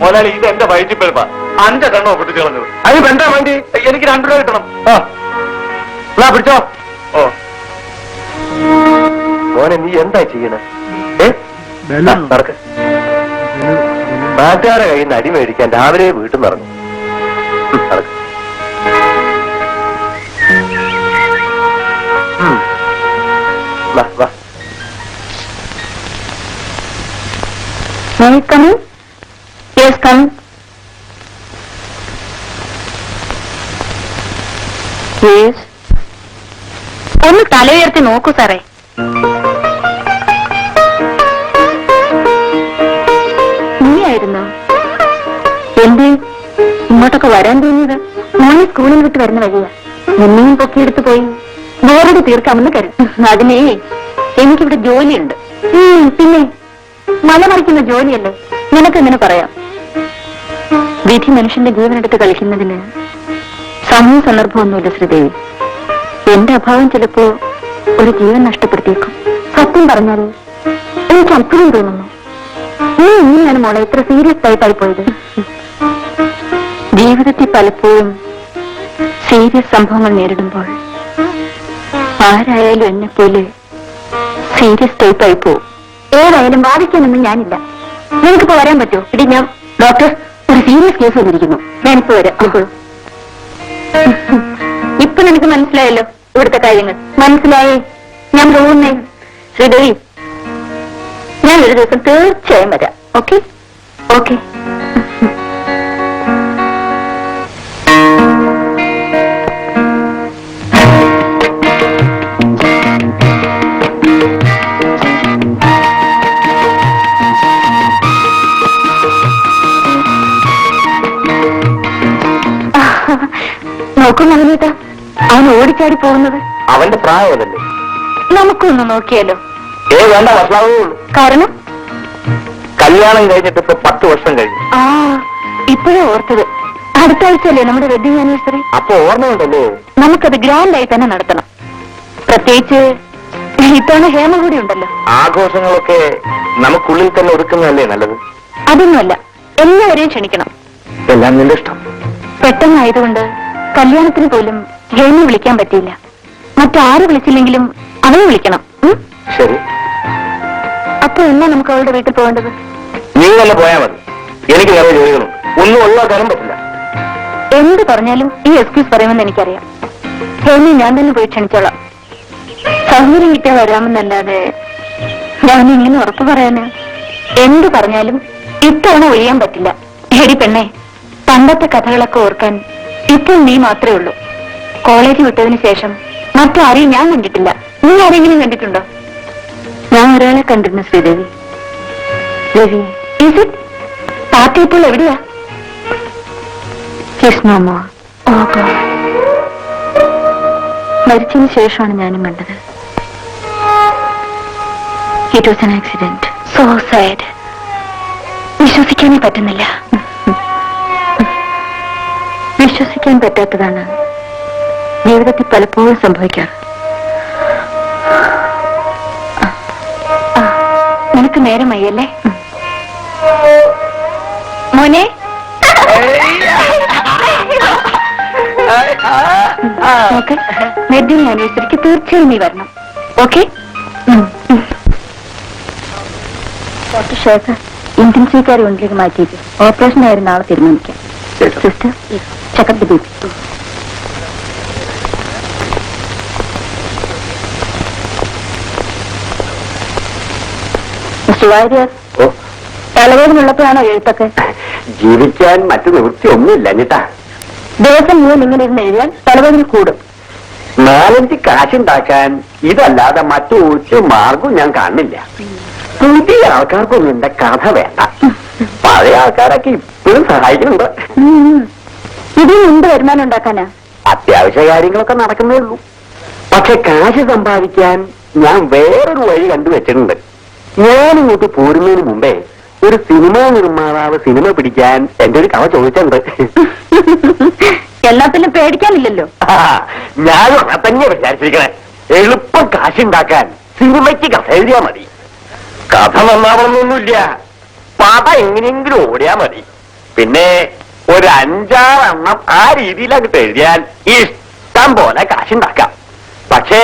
മുതലാളി, ഇത് എന്റെ വയറ്റിപ്പഴുപ്പാ. 5 കണ്ണോ പൊട്ടിച്ചു കളഞ്ഞത്. അതിന് എന്താ വേണ്ടി? എനിക്ക് 2 രൂപ കിട്ടണം. പിടിച്ചോ. ഓ മോനെ, നീ എന്താ ചെയ്യണേ? നടക്ക്. നാട്ടുകാരെ കയ്യിൽ നിന്ന് അടി മേടിക്കാൻ രാവിലെ വീട്ടിൽ നിന്ന് ഇറങ്ങും. നടക്ക്. വാ. May I come in? Yes, come. Yes. ഒന്ന് തല ഉയർത്തി നോക്കൂ സാറേ. നീയായിരുന്നോ? എന്തേ ഇങ്ങോട്ടൊക്കെ വരാൻ തോന്നിയത്? മോനെ സ്കൂളിൽ വിട്ട് വരുന്ന വഴിയാ. നിന്നെയും പൊക്കിയെടുത്ത് പോയി ബോറടി തീർക്കാമെന്ന് കരുതി. അതിനേ എനിക്കിവിടെ ജോലിയുണ്ട്. പിന്നെ മലമറിക്കുന്ന ജോലിയല്ലേ, നിനക്കെങ്ങനെ പറയാം? വിധി മനുഷ്യന്റെ ജീവനെടുത്ത് കളിക്കുന്നതിന് സമയ സന്ദർഭമൊന്നുമില്ല ശ്രീദേവി. എന്റെ അഭാവം ചിലപ്പോ ഒരു ജീവൻ നഷ്ടപ്പെടുത്തിയേക്കും. സത്യം പറഞ്ഞാൽ എനിക്ക് അത്ഭുതം തോന്നുന്നു. നീ ഇങ്ങനെയാണ് മോളെ ഇത്ര സീരിയസ് ആയിട്ടായി പോയത്. ജീവിതത്തിൽ പലപ്പോഴും സീരിയസ് സംഭവങ്ങൾ നേരിടുമ്പോൾ ആരായാലും എന്നെ പോലെ സീരിയസ് ടൈപ്പായി പോവും. ഏതായാലും വാദിക്കാനൊന്നും ഞാനില്ല. നിനക്കിപ്പോ വരാൻ പറ്റുമോ? ഇടി ഞാൻ ഡോക്ടർ, ഒരു സീരിയസ് കേസ് വന്നിരിക്കുന്നു, ഞാനിപ്പോ വരാം. ഇപ്പൊ നിനക്ക് മനസ്സിലായല്ലോ ഇവിടുത്തെ കാര്യങ്ങൾ. മനസ്സിലായേ? ഞാൻ പോകുന്നേ. ശ്രീദേവി, ഞാൻ ഒരു ദിവസം തീർച്ചയായും വരാം. Okay okay. നോക്കൂ നവനീത, അവൻ ഓടിച്ചാടി പോകുന്നത്. അവന്റെ പ്രായമല്ലേ? നമുക്കൊന്ന് നോക്കിയാലോ? വേണ്ട, മനസ്സിലാവേ ഉള്ളൂ. കാരണം കല്യാണം കഴിഞ്ഞിട്ട് ഇപ്പൊ 10 വർഷം കഴിഞ്ഞു. ആ ഇപ്പോഴേ ഓർത്തത്. അടുത്ത ആഴ്ചയല്ലേ നമ്മുടെ വെഡിങ് ആനിവേഴ്സറി. അപ്പൊ ഓർമ്മയുണ്ടല്ലേ? നമുക്കത് ഗ്രാൻഡായി തന്നെ നടത്തണം. പ്രത്യേകിച്ച് ഇത്തവണ ഹേമ കൂടി ഉണ്ടല്ലോ. ആഘോഷങ്ങളൊക്കെ നമുക്കുള്ളിൽ തന്നെ ഒതുക്കുന്നതല്ലേ നല്ലത്? അതൊന്നുമല്ല, എല്ലാവരെയും ക്ഷണിക്കണം. എല്ലാം നിന്റെ ഇഷ്ടം. പെട്ടെന്നായതുകൊണ്ട് കല്യാണത്തിന് പോലും ഹേമയെ വിളിക്കാൻ പറ്റിയില്ല. മറ്റാര് വിളിച്ചില്ലെങ്കിലും അവനെ വിളിക്കണം. ശരി. അപ്പൊ എന്നാ നമുക്ക് അവളുടെ വീട്ടിൽ പോകേണ്ടത്? നീ തന്നെ പോയാ മതി. എനിക്ക് വേറെ ജോലികളും ഒന്നും ഒഴിവാക്കാനും പറ്റില്ല. എന്ത് പറഞ്ഞാലും ഈ എക്സ്ക്യൂസ് പറയുമെന്ന് എനിക്കറിയാം. ഹേമയെ ഞാൻ തന്നെ പോയി ക്ഷണിച്ചോളാം. സൗകര്യം കിട്ടിയാൽ വരാമെന്നല്ലാതെ ഞാൻ ഇങ്ങനെ ഉറപ്പ് പറയാന്. എന്ത് പറഞ്ഞാലും ഇത്തവണ ഒഴിയാൻ പറ്റില്ല. എടി പെണ്ണെ, പണ്ടത്തെ കഥകളൊക്കെ ഓർക്കാൻ ഇപ്പോൾ നീ മാത്രമേ ഉള്ളൂ. കോളേജ് വിട്ടതിന് ശേഷം മറ്റാരെയും ഞാൻ കണ്ടിട്ടില്ല. നീ ആരെങ്കിലും കണ്ടിട്ടുണ്ടോ? ഞാൻ ഒരാളെ കണ്ടിരുന്നു, Sreedevi. Ravi, is it? Party ഇപ്പോൾ എവിടെയാ? കൃഷ്ണമ്മ. ഓഹോ, മരിച്ചതിന് ശേഷമാണ് ഞാനും കണ്ടത്. It was an accident. So sad. വിശ്വസിക്കാനേ പറ്റുന്നില്ല. വിശ്വസിക്കാൻ പറ്റാത്തതാണ് ജീവിതത്തിൽ പലപ്പോഴും സംഭവിക്കാറ്. നിനക്ക് നേരമായല്ലേ മോനെ? വെഡിങ് ആനിവേഴ്സറിക്ക് തീർച്ചയായും നീ വരണം. ഓക്കെ? ഡോക്ടർ ശേഖർ ഇന്റൻസീവ്കാരെ ഒന്നിലേക്ക് മാറ്റിയിട്ട് ഓപ്പറേഷൻ ആയിരുന്നു നാളെ തീരുമാനിക്കാം. Sister, checkup the B. Mister Warrier, തലവേദനുള്ളപ്പോഴാണോ എഴുത്തൊക്കെ? ജീവിക്കാൻ മറ്റു നിവൃത്തി ഒന്നുമില്ല എന്നിട്ടാ. ദിവസം മുഴുവൻ ഇങ്ങനെ ഇരുന്ന് എഴുതാൻ തലവേദന കൂടും. 4-5 കാശുണ്ടാക്കാൻ ഇതല്ലാതെ മറ്റൊരു മാർഗവും ഞാൻ കാണുന്നില്ല. പുതിയ ആൾക്കാർക്കൊന്നും എന്റെ കഥ വേണ്ട. പഴയ ആൾക്കാരൊക്കെ ഇപ്പോഴും സഹായിക്കുന്നുണ്ട്. ഇതിൽ എന്ത് വരുമാനം ഉണ്ടാക്കാനാ? അത്യാവശ്യ കാര്യങ്ങളൊക്കെ നടക്കുന്നേ ഉള്ളൂ. പക്ഷെ കാശ് സമ്പാദിക്കാൻ ഞാൻ വേറൊരു വഴി കണ്ടുവച്ചിട്ടുണ്ട്. ഞാനിങ്ങോട്ട് പോരുന്നതിന് മുമ്പേ ഒരു സിനിമാ നിർമ്മാതാവ് സിനിമ പിടിക്കാൻ എന്റെ ഒരു കഥ ചോദിച്ചിട്ടുണ്ട്. എല്ലാത്തിനും പേടിക്കാനില്ലല്ലോ. ഞാനും അങ്ങനെ തന്നെ വിചാരിച്ചിരിക്കണേ. എളുപ്പം കാശുണ്ടാക്കാൻ സിനിമയ്ക്ക് കഥ എഴുതിയാ മതി. കഥ നന്നാവണമെന്നൊന്നുമില്ല, പട എങ്ങനെയെങ്കിലും ഓടിയാ മതി. പിന്നെ ഒരു 5-6 എണ്ണം ആ രീതിയിൽ അങ്ങോട്ട് എഴുതിയാൽ ഇഷ്ടം പോലെ കാശുണ്ടാക്കാം. പക്ഷേ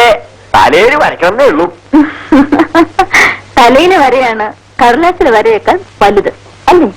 തലയിൽ വരയ്ക്കണമെന്നേ ഉള്ളൂ. തലയിലെ വരെയാണ് കടലാസിലെ വരയേക്കാൾ വലുത്, അല്ലേ?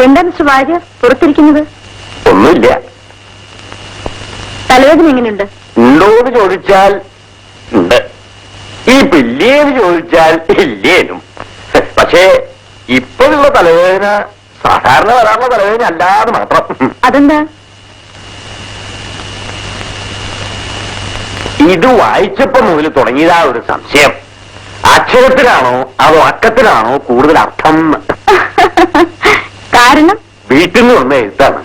എന്താ മിസ്റ്റർ വാര്യർ പുറത്തിരിക്കുന്നത്? ഒന്നുമില്ല. തലവേദന എങ്ങനെയുണ്ട്? ഉണ്ടോന്ന് ചോദിച്ചാൽ ഉണ്ട്, ഈ ഇല്ലേന്ന് ചോദിച്ചാൽ ഇല്ലേനും. പക്ഷേ ഇപ്പോഴുള്ള തലവേദന സാധാരണ വരാനുള്ള തലവേദന അല്ലാതെ മാത്രം. അതെന്താ? ഇത് വായിച്ചപ്പോ മുതൽ തുടങ്ങിയതാ ഒരു സംശയം. അക്ഷരത്തിലാണോ അതോ അക്കത്തിലാണോ കൂടുതൽ അർത്ഥം? കാരണം വീട്ടിൽ നിന്ന് വന്ന എഴുത്താണ്.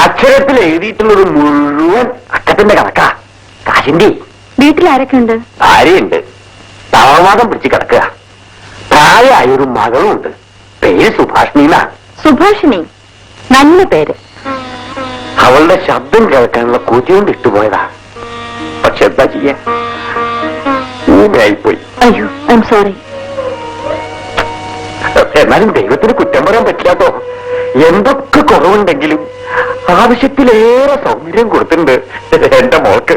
അക്ഷരത്തിൽ എഴുതിയിട്ടുള്ളത് മുഴുവൻ അക്കത്തിന്റെ കണക്കാ. കാശിന്റെ വീട്ടിൽ ആരൊക്കെ ഉണ്ട്? ഭാര്യയുണ്ട്, തളർവാദം പിടിച്ച് കിടക്കുക. പ്രായമായൊരു മകളുണ്ട്, പേര് സുഭാഷിണി. സുഭാഷിണി, നല്ല പേര്. അവളുടെ ശബ്ദം കേൾക്കാനുള്ള കൊതി കൊണ്ട് ഇട്ടുപോയതാ. പക്ഷെ എന്താ ചെയ്യാ, ഊമയായിപ്പോയി. അയ്യോ, ഐ എം സോറി. എന്നാലും ദൈവത്തിന് കുറ്റം പറയാൻ പറ്റില്ലാത്തോ. എന്തൊക്കെ കുറവുണ്ടെങ്കിലും ആവശ്യത്തിലേറെ സൗകര്യം കൊടുത്തിട്ടുണ്ട് എന്റെ മോൾക്ക്.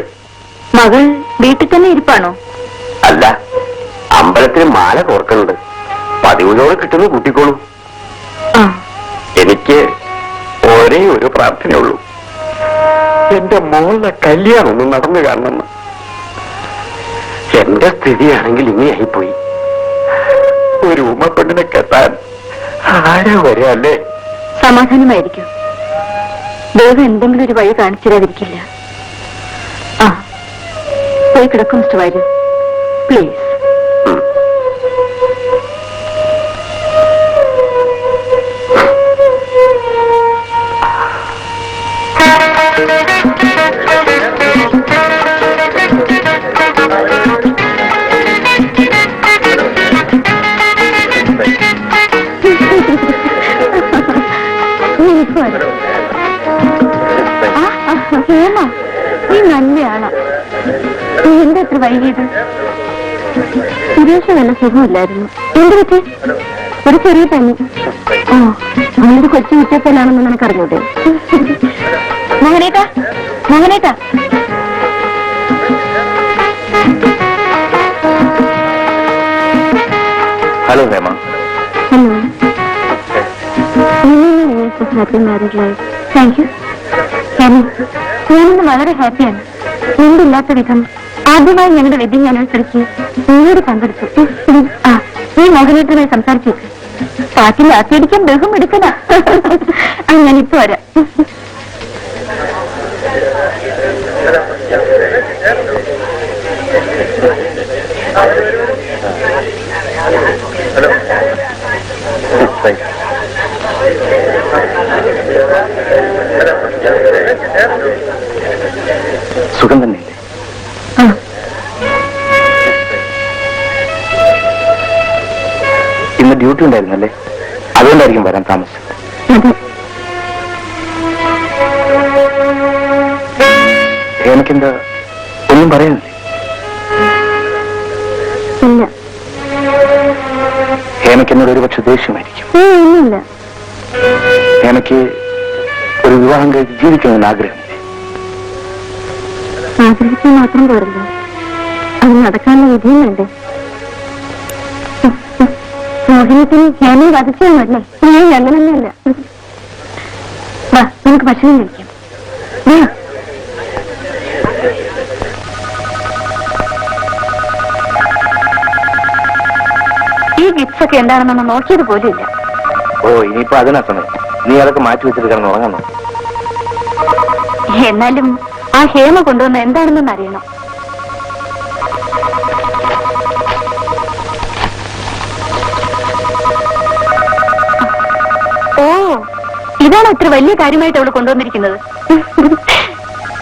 മകൾ വീട്ടിൽ തന്നെ ഇരിപ്പാണോ? അല്ല, അമ്പലത്തിന് മാല കോർക്കുന്നുണ്ട്. പതിവിനോട് കിട്ടുന്ന കൂട്ടിക്കോളൂ. എനിക്ക് ഒരേ ഒരു പ്രാർത്ഥനയുള്ളൂ, എന്റെ മോളുടെ കല്യാണം ഒന്ന് നടന്നു കാണണമെന്ന്. എന്റെ സ്ഥിതിയാണെങ്കിൽ ഇങ്ങനെയായിപ്പോയി. ഒരു ഉമ്മപ്പെണ്ണിനെ കെട്ടാൻ ആരാ വരാ അല്ലേ? സമാധാനമായിരിക്കും. ദൈവം എന്തെങ്കിലും ഒരു വഴി കാണിച്ചു തരാതിരിക്കില്ല. ആ, പോയി കിടക്കും മിസ്റ്റർ വാര്യർ, പ്ലീസ്. ഹേമ, നീ നല്ലയാണ്. നീ എന്താ എത്ര വൈകിയത്? സുരേഷ് നല്ല സുഖമില്ലായിരുന്നു. എന്ത് പറ്റി? ഒരു ചെറിയ പനി. ഓ, അവനൊരു കൊച്ചു കുറ്റപ്പനാണെന്ന് നിനക്കറിഞ്ഞൂടെ? മോഹനേട്ടാ, മോഹനേട്ടാ. Hello Hema. Hello. Happy married life. Thank you. ഞാനിന്ന് വളരെ ഹാപ്പിയാണ്. എന്തില്ലാത്ത വിധം ആദ്യമായി ഞങ്ങളുടെ വെഡിങ് ആനിവേഴ്സറിക്ക് നീയോട് പങ്കെടുത്തു. ആ, നീ മോഹനേട്ടനുമായി സംസാരിച്ചേക്ക്. പാട്ടിൽ ആസ്വദിക്കാൻ ബഹും എടുക്കണ. ഞാനിപ്പോ വരാം. സുഖം തന്നെ. ഇന്ന് ഡ്യൂട്ടി ഉണ്ടായിരുന്നല്ലേ, അതുകൊണ്ടായിരിക്കും വരാൻ താമസിച്ചത്. എനിക്കെന്താ ഒന്നും പറയാനില്ലേ? ഹേമയ്ക്കെന്നോട് ഒരു പക്ഷെ ദേഷ്യമായിരിക്കും. ഹേമയ്ക്ക് ഒരു വിവാഹം കഴിച്ച് ജീവിക്കണമെന്ന് ആഗ്രഹമില്ലേ? ആഗ്രഹിക്കാൻ മാത്രം പോരല്ലോ, അത് നടക്കാനുള്ള വിധിയും വേണ്ടേ? മോഹനത്തിന് ഹേമയെ വധിച്ചതല്ലേ? ഞാൻ അങ്ങനെയൊന്നുമല്ല. വാ, നമുക്ക് ഭക്ഷണം കഴിക്കാം. ഈ ഗിഫ്റ്റ്സ് ഒക്കെ എന്താണെന്ന് നോക്കിയത് പോലും ഇല്ല. ഓ, ഇനിയിപ്പോ അതിനാ സമയം. നീ അതൊക്കെ മാറ്റി വെച്ചിട്ട് കിടന്ന് ഉറങ്ങണം. എന്നാലും ആ ഹേമ കൊണ്ടുവന്ന എന്താണെന്ന് അറിയണം. ഓ, ഇതാണ് ഇത്ര വലിയ കാര്യമായിട്ട് അവൾ കൊണ്ടുവന്നിരിക്കുന്നത്.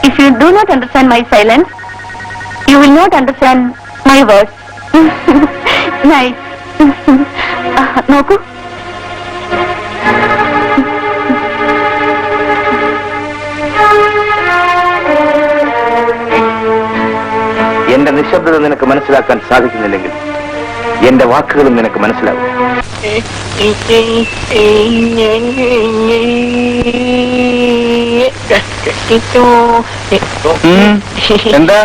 If you do not understand my silence, you will not understand my words. Nice. നോക്കൂ. എന്റെ നിശബ്ദത നിനക്ക് മനസ്സിലാക്കാൻ സാധിക്കുന്നില്ലെങ്കിൽ എന്റെ വാക്കുകളും നിനക്ക് മനസ്സിലാകും. എന്താ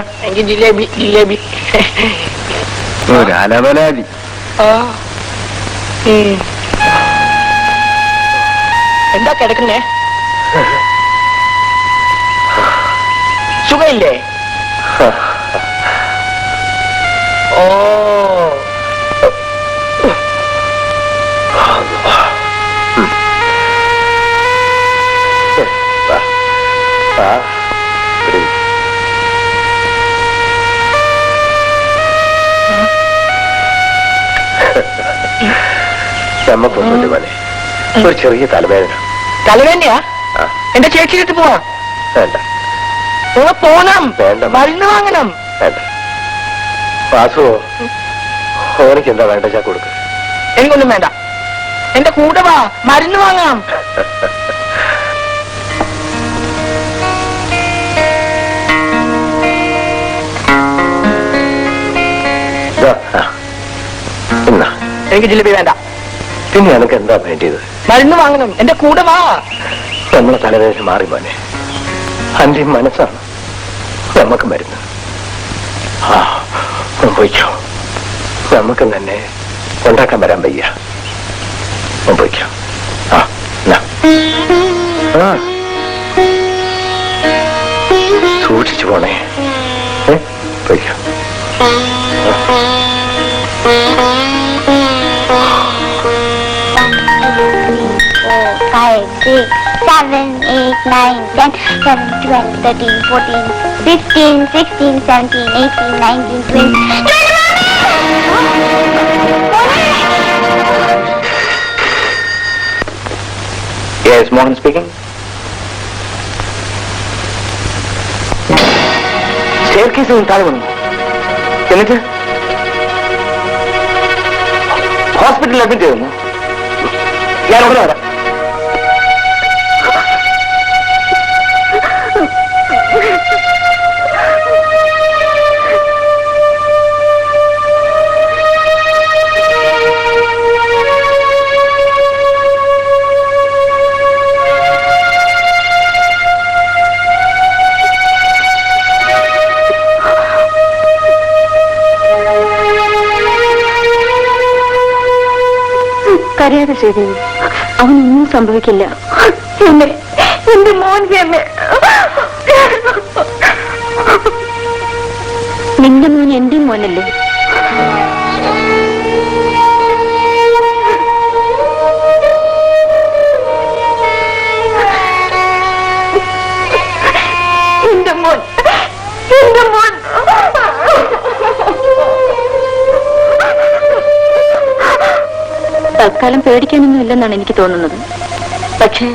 ജിലേബി ജിലേബി ഒരലവലാതി. എന്താ കിടക്കുന്നേ? സുഖമില്ലേ? ഓ നമ്മക്കൊന്നുമില്ല മോനെ, ഒരു ചെറിയ തലവേദന. തലവേദനയാ? ആ. എന്റെ ചേച്ചിയിട്ട് പോവാ. വേണ്ട പോണം. വേണ്ട. മരുന്ന് വാങ്ങണം. വേണ്ട. വാസുവോ, ഓനക്ക് എന്താ വേണ്ട ചാ കൊടുക്ക. എനിക്കൊന്നും വേണ്ട. എന്റെ കൂടെ വാ, മരുന്ന് വാങ്ങാം. എന്നാ എനിക്ക് ജിലേബി വേണ്ട. പിന്നെ എനക്ക് എന്താ വേണ്ടിയത്? മരുന്ന് വാങ്ങണം. എന്റെ കൂടെ വാ. നമ്മളെ തലവേദന മാറി മോനെ, അന്റെ മനസ്സാണ് നമുക്ക് മരുന്ന്. ആ പോയിക്കോ, നമുക്ക് തന്നെ ഉണ്ടാക്കാൻ വരാൻ വയ്യ. പോയിക്കോ. ആ സൂക്ഷിച്ചു പോണേ. പോയിക്കോ. 5, 6, 7, 8, 9, 10, 11, 12, 13, 14, 15, 16, 17, 18, 19, 20. Yes, Mohan speaking. സ്റ്റെയർകേസിൽ നിന്ന് താഴെ വന്നു. എന്നിട്ട് ഹോസ്പിറ്റലിൽ അഡ്മിറ്റ് ചെയ്യുന്നു. ഞാൻ ഉടനെ വരാം. കരയാതെ ശ്രീദേവി, അവനൊന്നും സംഭവിക്കില്ല. എന്റെ മോൻ നിന്റെ മോൻ എന്റെ മോനല്ലേ? എന്റെ മോൻ, എന്റെ മോൻ. തൽക്കാലം പേടിക്കാനൊന്നും ഇല്ലെന്നാണ് എനിക്ക് തോന്നുന്നത്. പക്ഷേ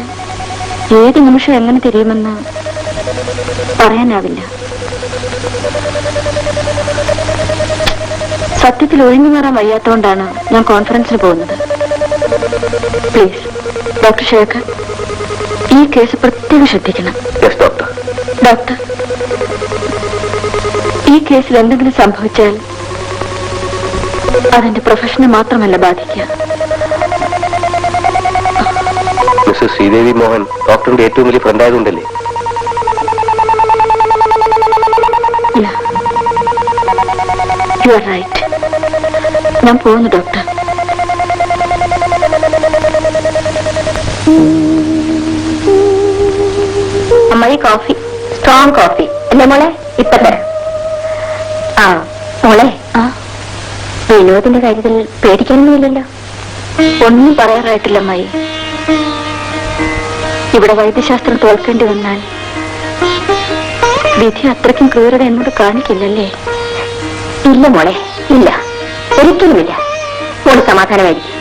ഏത് നിമിഷം എങ്ങനെ തിരിയുമെന്ന് പറയാനാവില്ല. സത്യത്തിൽ ഒഴിഞ്ഞു മാറാൻ വയ്യാത്തതുകൊണ്ടാണ് ഞാൻ കോൺഫറൻസിന് പോകുന്നത്. പ്ലീസ് ഡോക്ടർ ശേഖർ, ഈ കേസ് പ്രത്യേകം ശ്രദ്ധിക്കണം. ഡോക്ടർ, ഈ കേസിൽ എന്തെങ്കിലും സംഭവിച്ചാൽ അതെന്റെ പ്രൊഫഷനെ മാത്രമല്ല ബാധിക്കുക. മിസ്റ്റർ ശ്രീദേവി മോഹൻ ഡോക്ടറിന്റെ ഏറ്റവും വലിയ ഫ്രണ്ട് ആയതുകൊണ്ടല്ലേ? You are right. ഞാൻ പോകുന്നു ഡോക്ടർ. അമ്മായി കോഫി, സ്ട്രോങ് കോഫി അല്ലേ മോളെ? ഇപ്പൊ തരാം. ആ മോളെ, വിനോദിന്റെ കാര്യത്തിൽ പേടിക്കാനൊന്നുമില്ലല്ലോ? ഒന്നും പറയാറായിട്ടില്ല അമ്മായി. ഇവിടെ വൈദ്യശാസ്ത്രം തോൽക്കേണ്ടി വന്നാൽ വിധി അത്രയ്ക്കും ക്രൂരത എന്നോട് കാണിക്കില്ലല്ലേ? ഇല്ല മോളെ, ഇല്ല, ഒരിക്കലുമില്ല. മോള് സമാധാനമായിരിക്കും.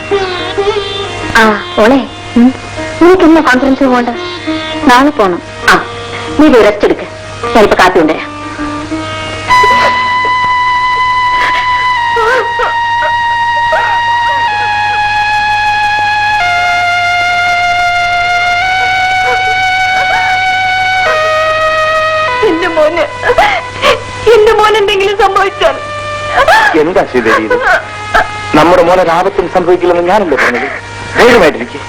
ആ മോളെ, നിനക്ക് ഇന്ന കോൺഫറൻസിന് പോകണ്ട? നാളെ പോണം. ആ നീ റെസ്റ്റ് എടുക്ക, ഞാനിപ്പോ കാപ്പി കൊണ്ടുവരാം. എന്റെ മോൻ എന്തെങ്കിലും സംഭവിച്ചാൽ എന്താ ശ്രീദേവി, നമ്മുടെ മോനെ ആപത്തും സംഭവിക്കില്ലെന്ന് ഞാനല്ലേ പറഞ്ഞത്? ധൈര്യമായിട്ടിരിക്കും.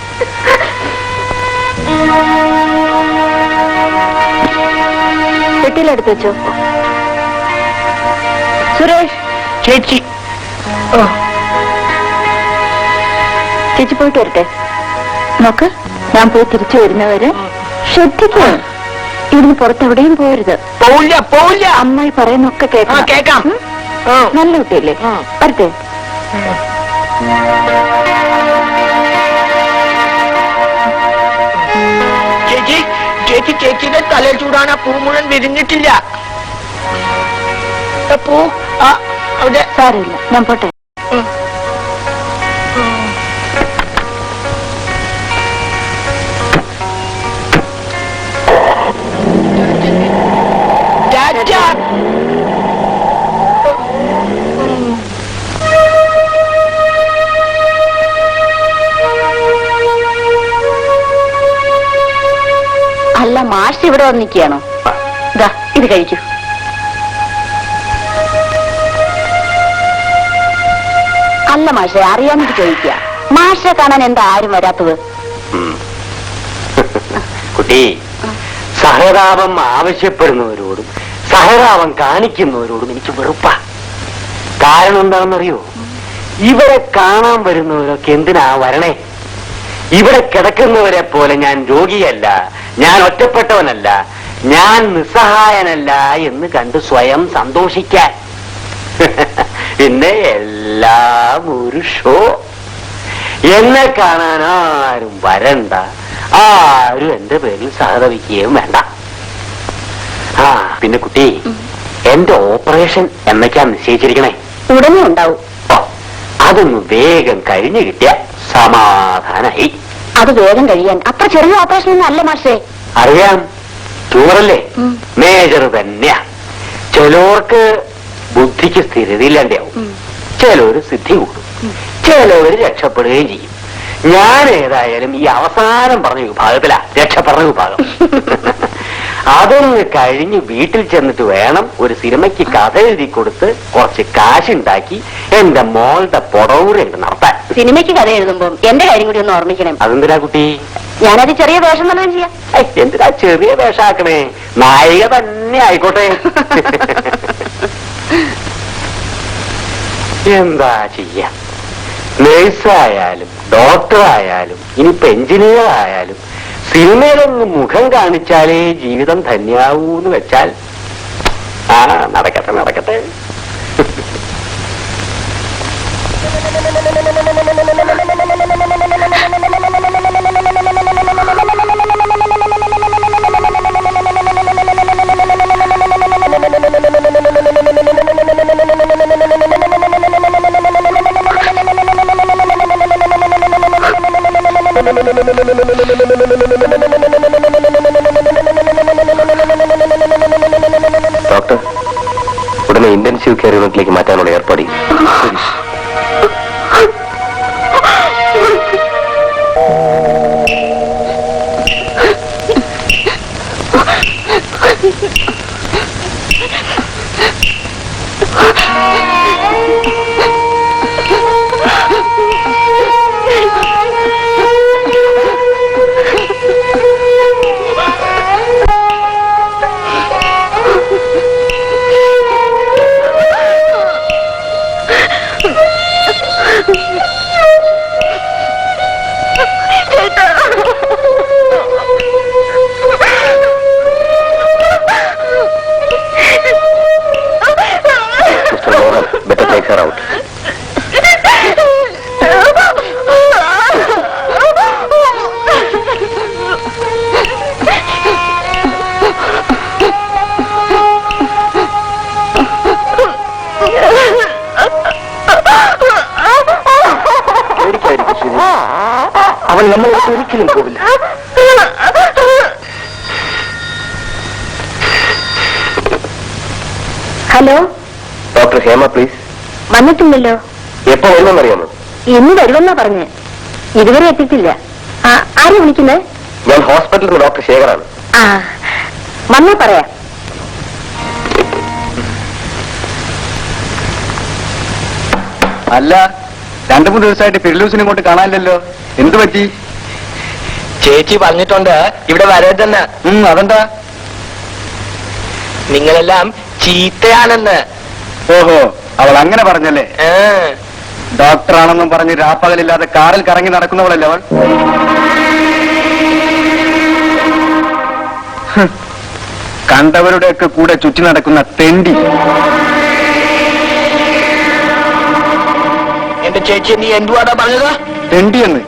പെട്ടിയിലെടുത്ത് വെച്ചോ. സുരേഷ്, ചേച്ചി. ചേച്ചി പോയിട്ട് വരട്ടെ. നോക്ക്, ഞാൻ പോയി തിരിച്ചു വരുന്നവര് ശ്രദ്ധിക്കുക. ഇതിന് പുറത്തെവിടെയും പോരുത്. പോവില്ല പോവില്ല. അമ്മായി പറയുന്നൊക്കെ കേൾക്കാം. കേക്കാം. നല്ല കുട്ടിയല്ലേ? വരട്ടെ. ചേച്ചി ചേച്ചി ചേച്ചിയുടെ തല ചൂടാണ്. പൂ മുഴുവൻ വിരിഞ്ഞിട്ടില്ല. പൂ അവിടെ. സാരമില്ല, ഞാൻ പോട്ടെ. അല്ല, മാഷ് ഇവിടെ വന്നിരിക്കുകയാണോ? ദാ ഇത് കഴിക്കൂ. അല്ല മാഷെ, അറിയാമെന്ന് ചോദിക്കുക. മാഷെ കാണാൻ എന്താ ആരും വരാത്തത്? കുട്ടി, സഹതാപം ആവശ്യപ്പെടുന്നവരോടും സഹതാപം കാണിക്കുന്നവരോടും എനിക്ക് വെറുപ്പാ. കാരണം എന്താണെന്നറിയോ? ഇവരെ കാണാൻ വരുന്നവരൊക്കെ എന്തിനാ വരണേ? ഇവിടെ കിടക്കുന്നവരെ പോലെ ഞാൻ രോഗിയല്ല, ഞാൻ ഒറ്റപ്പെട്ടവനല്ല, ഞാൻ നിസ്സഹായനല്ല എന്ന് കണ്ട് സ്വയം സന്തോഷിക്കാൻ. പിന്നെ എല്ലാം ഒരു ഷോ. എന്നെ കാണാൻ ആരും വരണ്ട, ആരും എന്റെ പേരിൽ സഹതപിക്കുകയും വേണ്ട. ആ പിന്നെ കുട്ടി, എന്റെ ഓപ്പറേഷൻ എന്നൊക്കെയാ നിശ്ചയിച്ചിരിക്കണേ? ഉടനെ ഉണ്ടാവും. അതൊന്ന് വേഗം കഴിഞ്ഞു കിട്ടിയ സമാധാനായി. അത് വേഗം കഴിയാൻ അത്ര ചെറിയ ഓപ്പറേഷൻ ഒന്നും അല്ല മാഷേ. അറിയാം, ടൂറല്ലേ, മേജർ തന്നെയാ. ചിലവർക്ക് ബുദ്ധിക്ക് സ്ഥിരതയില്ലാണ്ടാവും, ചിലവര് സിദ്ധി കൂടും, ചിലവര് രക്ഷപ്പെടുകയും ചെയ്യും. ഞാൻ ഏതായാലും ഈ അവസാനം പറഞ്ഞ വിഭാഗത്തിലാ, രക്ഷപ്പെടുന്ന വിഭാഗം. അതൊന്ന് കഴിഞ്ഞ് വീട്ടിൽ ചെന്നിട്ട് വേണം ഒരു സിനിമയ്ക്ക് കഥ എഴുതി കൊടുത്ത് കുറച്ച് കാശുണ്ടാക്കി എന്റെ മോളുടെ പൊടവൂര് എഴുതി നടത്താൻ. സിനിമയ്ക്ക് കഥ എഴുതുമ്പോ എന്റെ കാര്യം കൂടി ഒന്ന് ഓർമ്മിക്കണം. അതെന്തിനാ കുട്ടി? ഞാനത് ചെറിയ വേഷം തന്നെ ചെയ്യാം. എന്തിനാ ചെറിയ വേഷാക്കണേ? നായിക തന്നെ ആയിക്കോട്ടെ. എന്താ ചെയ്യാ? നേഴ്സായാലും ഡോക്ടറായാലും ഇനിയിപ്പോ എഞ്ചിനീയർ ആയാലും സിനിമയിലൊന്ന് മുഖം കാണിച്ചാലേ ജീവിതം ധന്യാവൂന്ന് വെച്ചാൽ നടക്കട്ടെ നടക്കട്ടെ. ഡോക്ടർ, ഉടനെ ഇന്റൻസീവ് കെയർ യൂണിറ്റിലേക്ക് മാറ്റാനുള്ള ഏർപ്പാട്. Better take her out. അവൻ നമ്മൾ ഒരിക്കലും പോവില്ല. Hello doctor Hema please. വന്നിട്ടില്ലല്ലോ. എപ്പോ വരുമെന്നറിയാമോ? ഇന്ന് വരുമെന്നാ പറഞ്ഞ്, ഇതുവരെ എത്തിയിട്ടില്ല. ആരും വിളിക്കുന്നത്? ഞാൻ ഹോസ്പിറ്റലിൽ നിന്ന് ഡോക്ടർ ശേഖറാണ്. വന്നാ പറയാം. അല്ല, 2-3 ദിവസമായിട്ട് ഫിർലൂസിനെ കൊണ്ട് കാണാനില്ലല്ലോ, എന്തു പറ്റി? ചേച്ചി പറഞ്ഞിട്ടുണ്ട് ഇവിടെ വരരുതെന്ന്. അതെന്താ? നിങ്ങളെല്ലാം ചീത്തയാണെന്ന്. ഓഹോ, അവൾ അങ്ങനെ പറഞ്ഞല്ലേ? ഡോക്ടറാണെന്നും പറഞ്ഞ് രാപ്പകലില്ലാതെ കാറിൽ കറങ്ങി നടക്കുന്നവളല്ലേ അവൾ? കണ്ടവരുടെയൊക്കെ കൂടെ ചുറ്റി നടക്കുന്ന തെണ്ടി. എന്റെ ചേച്ചി നീ എന്തുവാടാ പറഞ്ഞത്? തെണ്ടിയെന്ന്.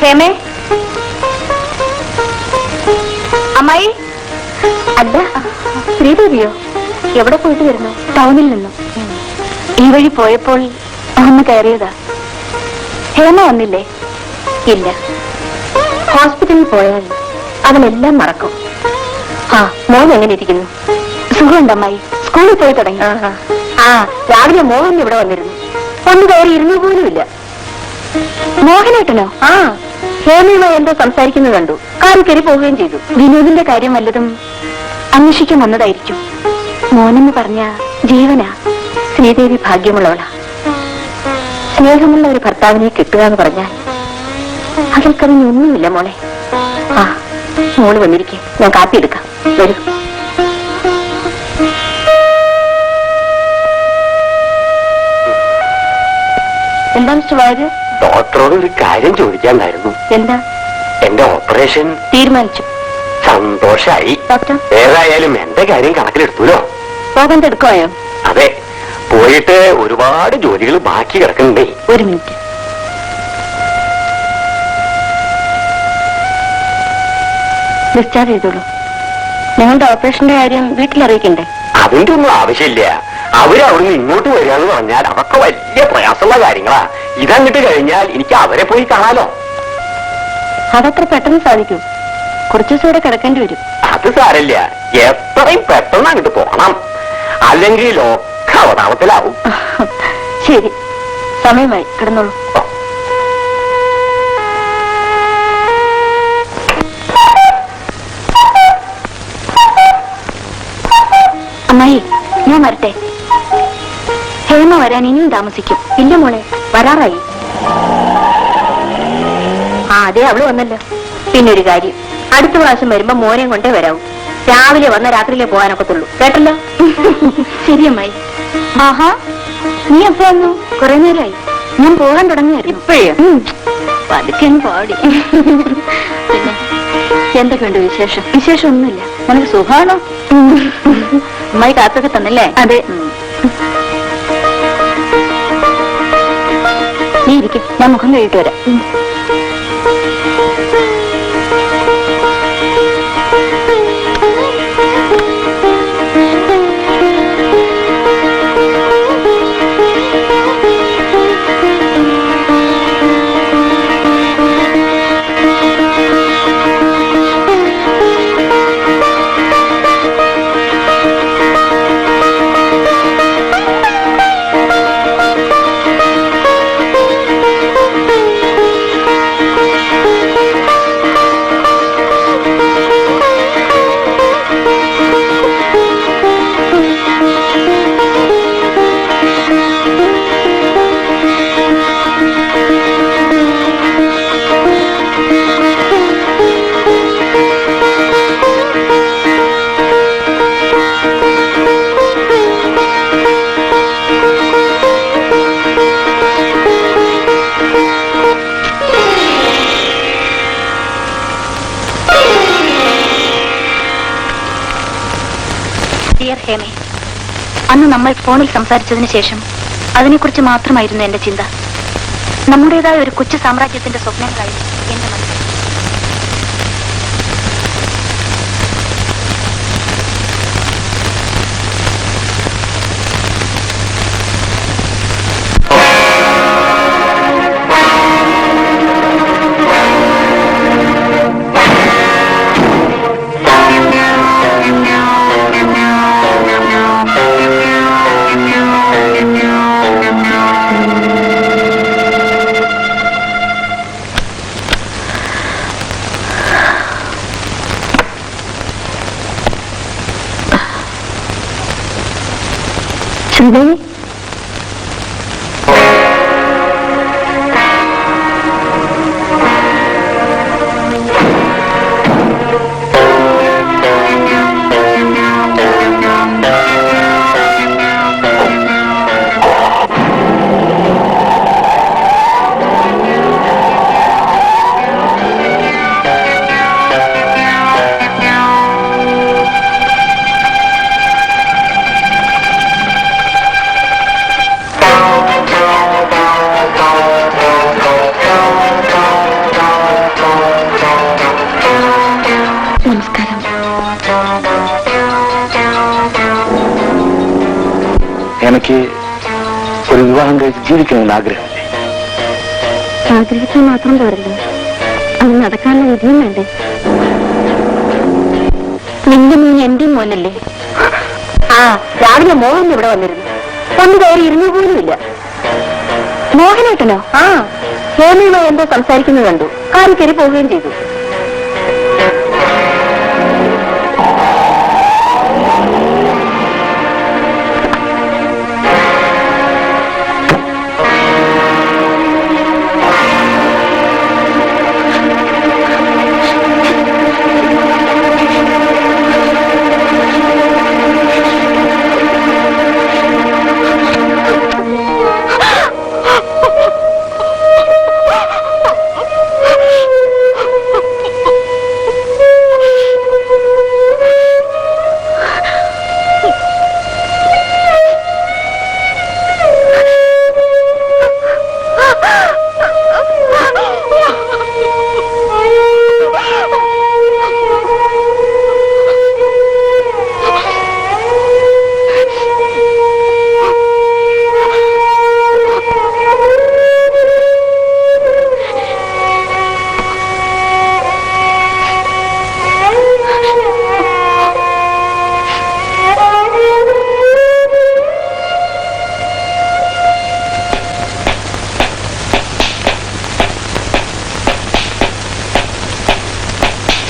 ഹേമേ, അമ്മായി. അല്ല, ശ്രീദേവിയോ? എവിടെ പോയിട്ട് വരുന്നു? ടൗണിൽ നിന്നും. ഈ വഴി പോയപ്പോൾ ഒന്ന് കയറിയതാ. ഹേമ വന്നില്ലേ? ഇല്ല. ഹോസ്പിറ്റലിൽ പോയാൽ അവനെല്ലാം മറക്കും. ആ, മോൻ എങ്ങനെ ഇരിക്കുന്നു? സുഖമുണ്ട് അമ്മായി. സ്കൂളിൽ പോയി തുടങ്ങി. ആ, രാവിലെ മോഹൻ ഇവിടെ വന്നിരുന്നു. ഒന്ന് കയറി ഇരുന്നു പോലുമില്ല. മോഹനേട്ടനോ? ആ, ഹേമയുമായി എന്തോ സംസാരിക്കുന്നത് കണ്ടു. കാറിൽ കയറി പോവുകയും ചെയ്തു. വിനോദിന്റെ കാര്യം വല്ലതും അന്വേഷിക്കാൻ വന്നതായിരിക്കും. മോനെന്ന് പറഞ്ഞ ജീവനാ. ശ്രീദേവി ഭാഗ്യമുള്ളവളാ. സ്നേഹമുള്ള ഒരു ഭർത്താവിനെ കിട്ടുക എന്ന് പറഞ്ഞാൽ അതിൽ കവിഞ്ഞൊന്നുമില്ല മോളെ. ആ, മോള് വന്നിരിക്കെ, ഞാൻ കാപ്പി എടുക്കാം. വരൂ. എന്താ മിസ്റ്റർ വാര്യർ? ഡോക്ടറോട് ഒരു കാര്യം ചോദിക്കാനായിരുന്നു. എന്താ? എന്റെ ഓപ്പറേഷൻ തീരുമാനിച്ചു. സന്തോഷായി. ഡോക്ടർ, ഏതായാലും എന്റെ കാര്യം കണക്കിലെടുത്തൂലോ? പോകാൻ എടുക്കുവായോ? അതെ, പോയിട്ട് ഒരുപാട് ജോലികൾ ബാക്കി കിടക്കുന്നുണ്ടേ. ഒരു മിനിറ്റ്. ഡിസ്ചാർജ് ചെയ്തോളൂ. ഞങ്ങളുടെ ഓപ്പറേഷന്റെ കാര്യം വീട്ടിലറിയിക്കണ്ടേ? അതിന്റെ ഒന്നും ആവശ്യമില്ല. അവരവിടുന്ന് ഇങ്ങോട്ട് വരിക എന്ന് പറഞ്ഞാൽ അതൊക്കെ വലിയ പ്രയാസമുള്ള കാര്യങ്ങളാ. ഇതങ്ങിട്ട് കഴിഞ്ഞാൽ എനിക്ക് അവരെ പോയി കാണാലോ. അതത്ര പെട്ടെന്ന് സാധിക്കും. കുറച്ചു ദിവസം ഇവിടെ കിടക്കേണ്ടി വരും. അത് സാരല്ല, എത്രയും പെട്ടെന്ന് അങ്ങോട്ട് പോകണം. അല്ലെങ്കിൽ ഒക്കെ അവതാളത്തിലാവും. ശരി, സമയമായി. കിടന്നോളൂ. അമ്മായി, ഞാൻ വരട്ടെ. ഹേമ വരാൻ ഇനിയും താമസിക്കും. ഇല്ല മോളെ, വരാറായി. ആ, അതെ, അവള് വന്നല്ലോ. പിന്നൊരു കാര്യം, അടുത്ത പ്രാവശ്യം വരുമ്പോ മോനെയും കൊണ്ടേ വരാവൂ. രാവിലെ വന്ന രാത്രിയിലേ പോകാനൊക്കത്തുള്ളൂ. കേട്ടല്ലോ? ശരി അമ്മായി. ആഹാ, നീ എപ്പോ വന്നു? കുറെ നേരമായി. ഞാൻ പോകാൻ തുടങ്ങിയായിരുന്നു. ഇപ്പോഴേ പതുക്കെ പാടി. പിന്നെ എന്തൊക്കെയുണ്ട് വിശേഷം? വിശേഷം ഒന്നുമില്ല. നിനക്ക് സുഖമാണോ? അമ്മായി കാത്തൊക്കെ തന്നല്ലേ? അതെ. നീ ഇരിക്കും, ഞാൻ മുഖം കഴിയിട്ട് വരാം. ഡിയർ ഹേമേ, അന്ന് നമ്മൾ ഫോണിൽ സംസാരിച്ചതിന് ശേഷം അതിനെക്കുറിച്ച് മാത്രമായിരുന്നു എന്റെ ചിന്ത. നമ്മുടേതായ ഒരു കൊച്ചു സാമ്രാജ്യത്തിന്റെ സ്വപ്നങ്ങളായിരുന്നു എന്റെ മനസ്സിൽ. ശ്രീദേവി, നമസ്കാരം. എനിക്ക് ഒരു വിവാഹം കഴിച്ച് ജീവിക്കണമെന്ന് ആഗ്രഹമില്ലേ? ആഗ്രഹിച്ചാൽ മാത്രം പോരല്ലോ, അത് നടക്കാനുള്ള വിധിയും വേണ്ടേ? നിന്റെ മോൻ എന്റെയും മോനല്ലേ? ആ, രാവിലെ മോഹൻ ഇവിടെ വന്നിരുന്നു. ഒന്ന് കയറി ഇരുന്നു പോലുമില്ല. മോഹനേട്ടനോ? ആ, ഹേമയുമായി എന്തോ സംസാരിക്കുന്നത് കണ്ടു. കാറി കയറി പോവുകയും ചെയ്തു.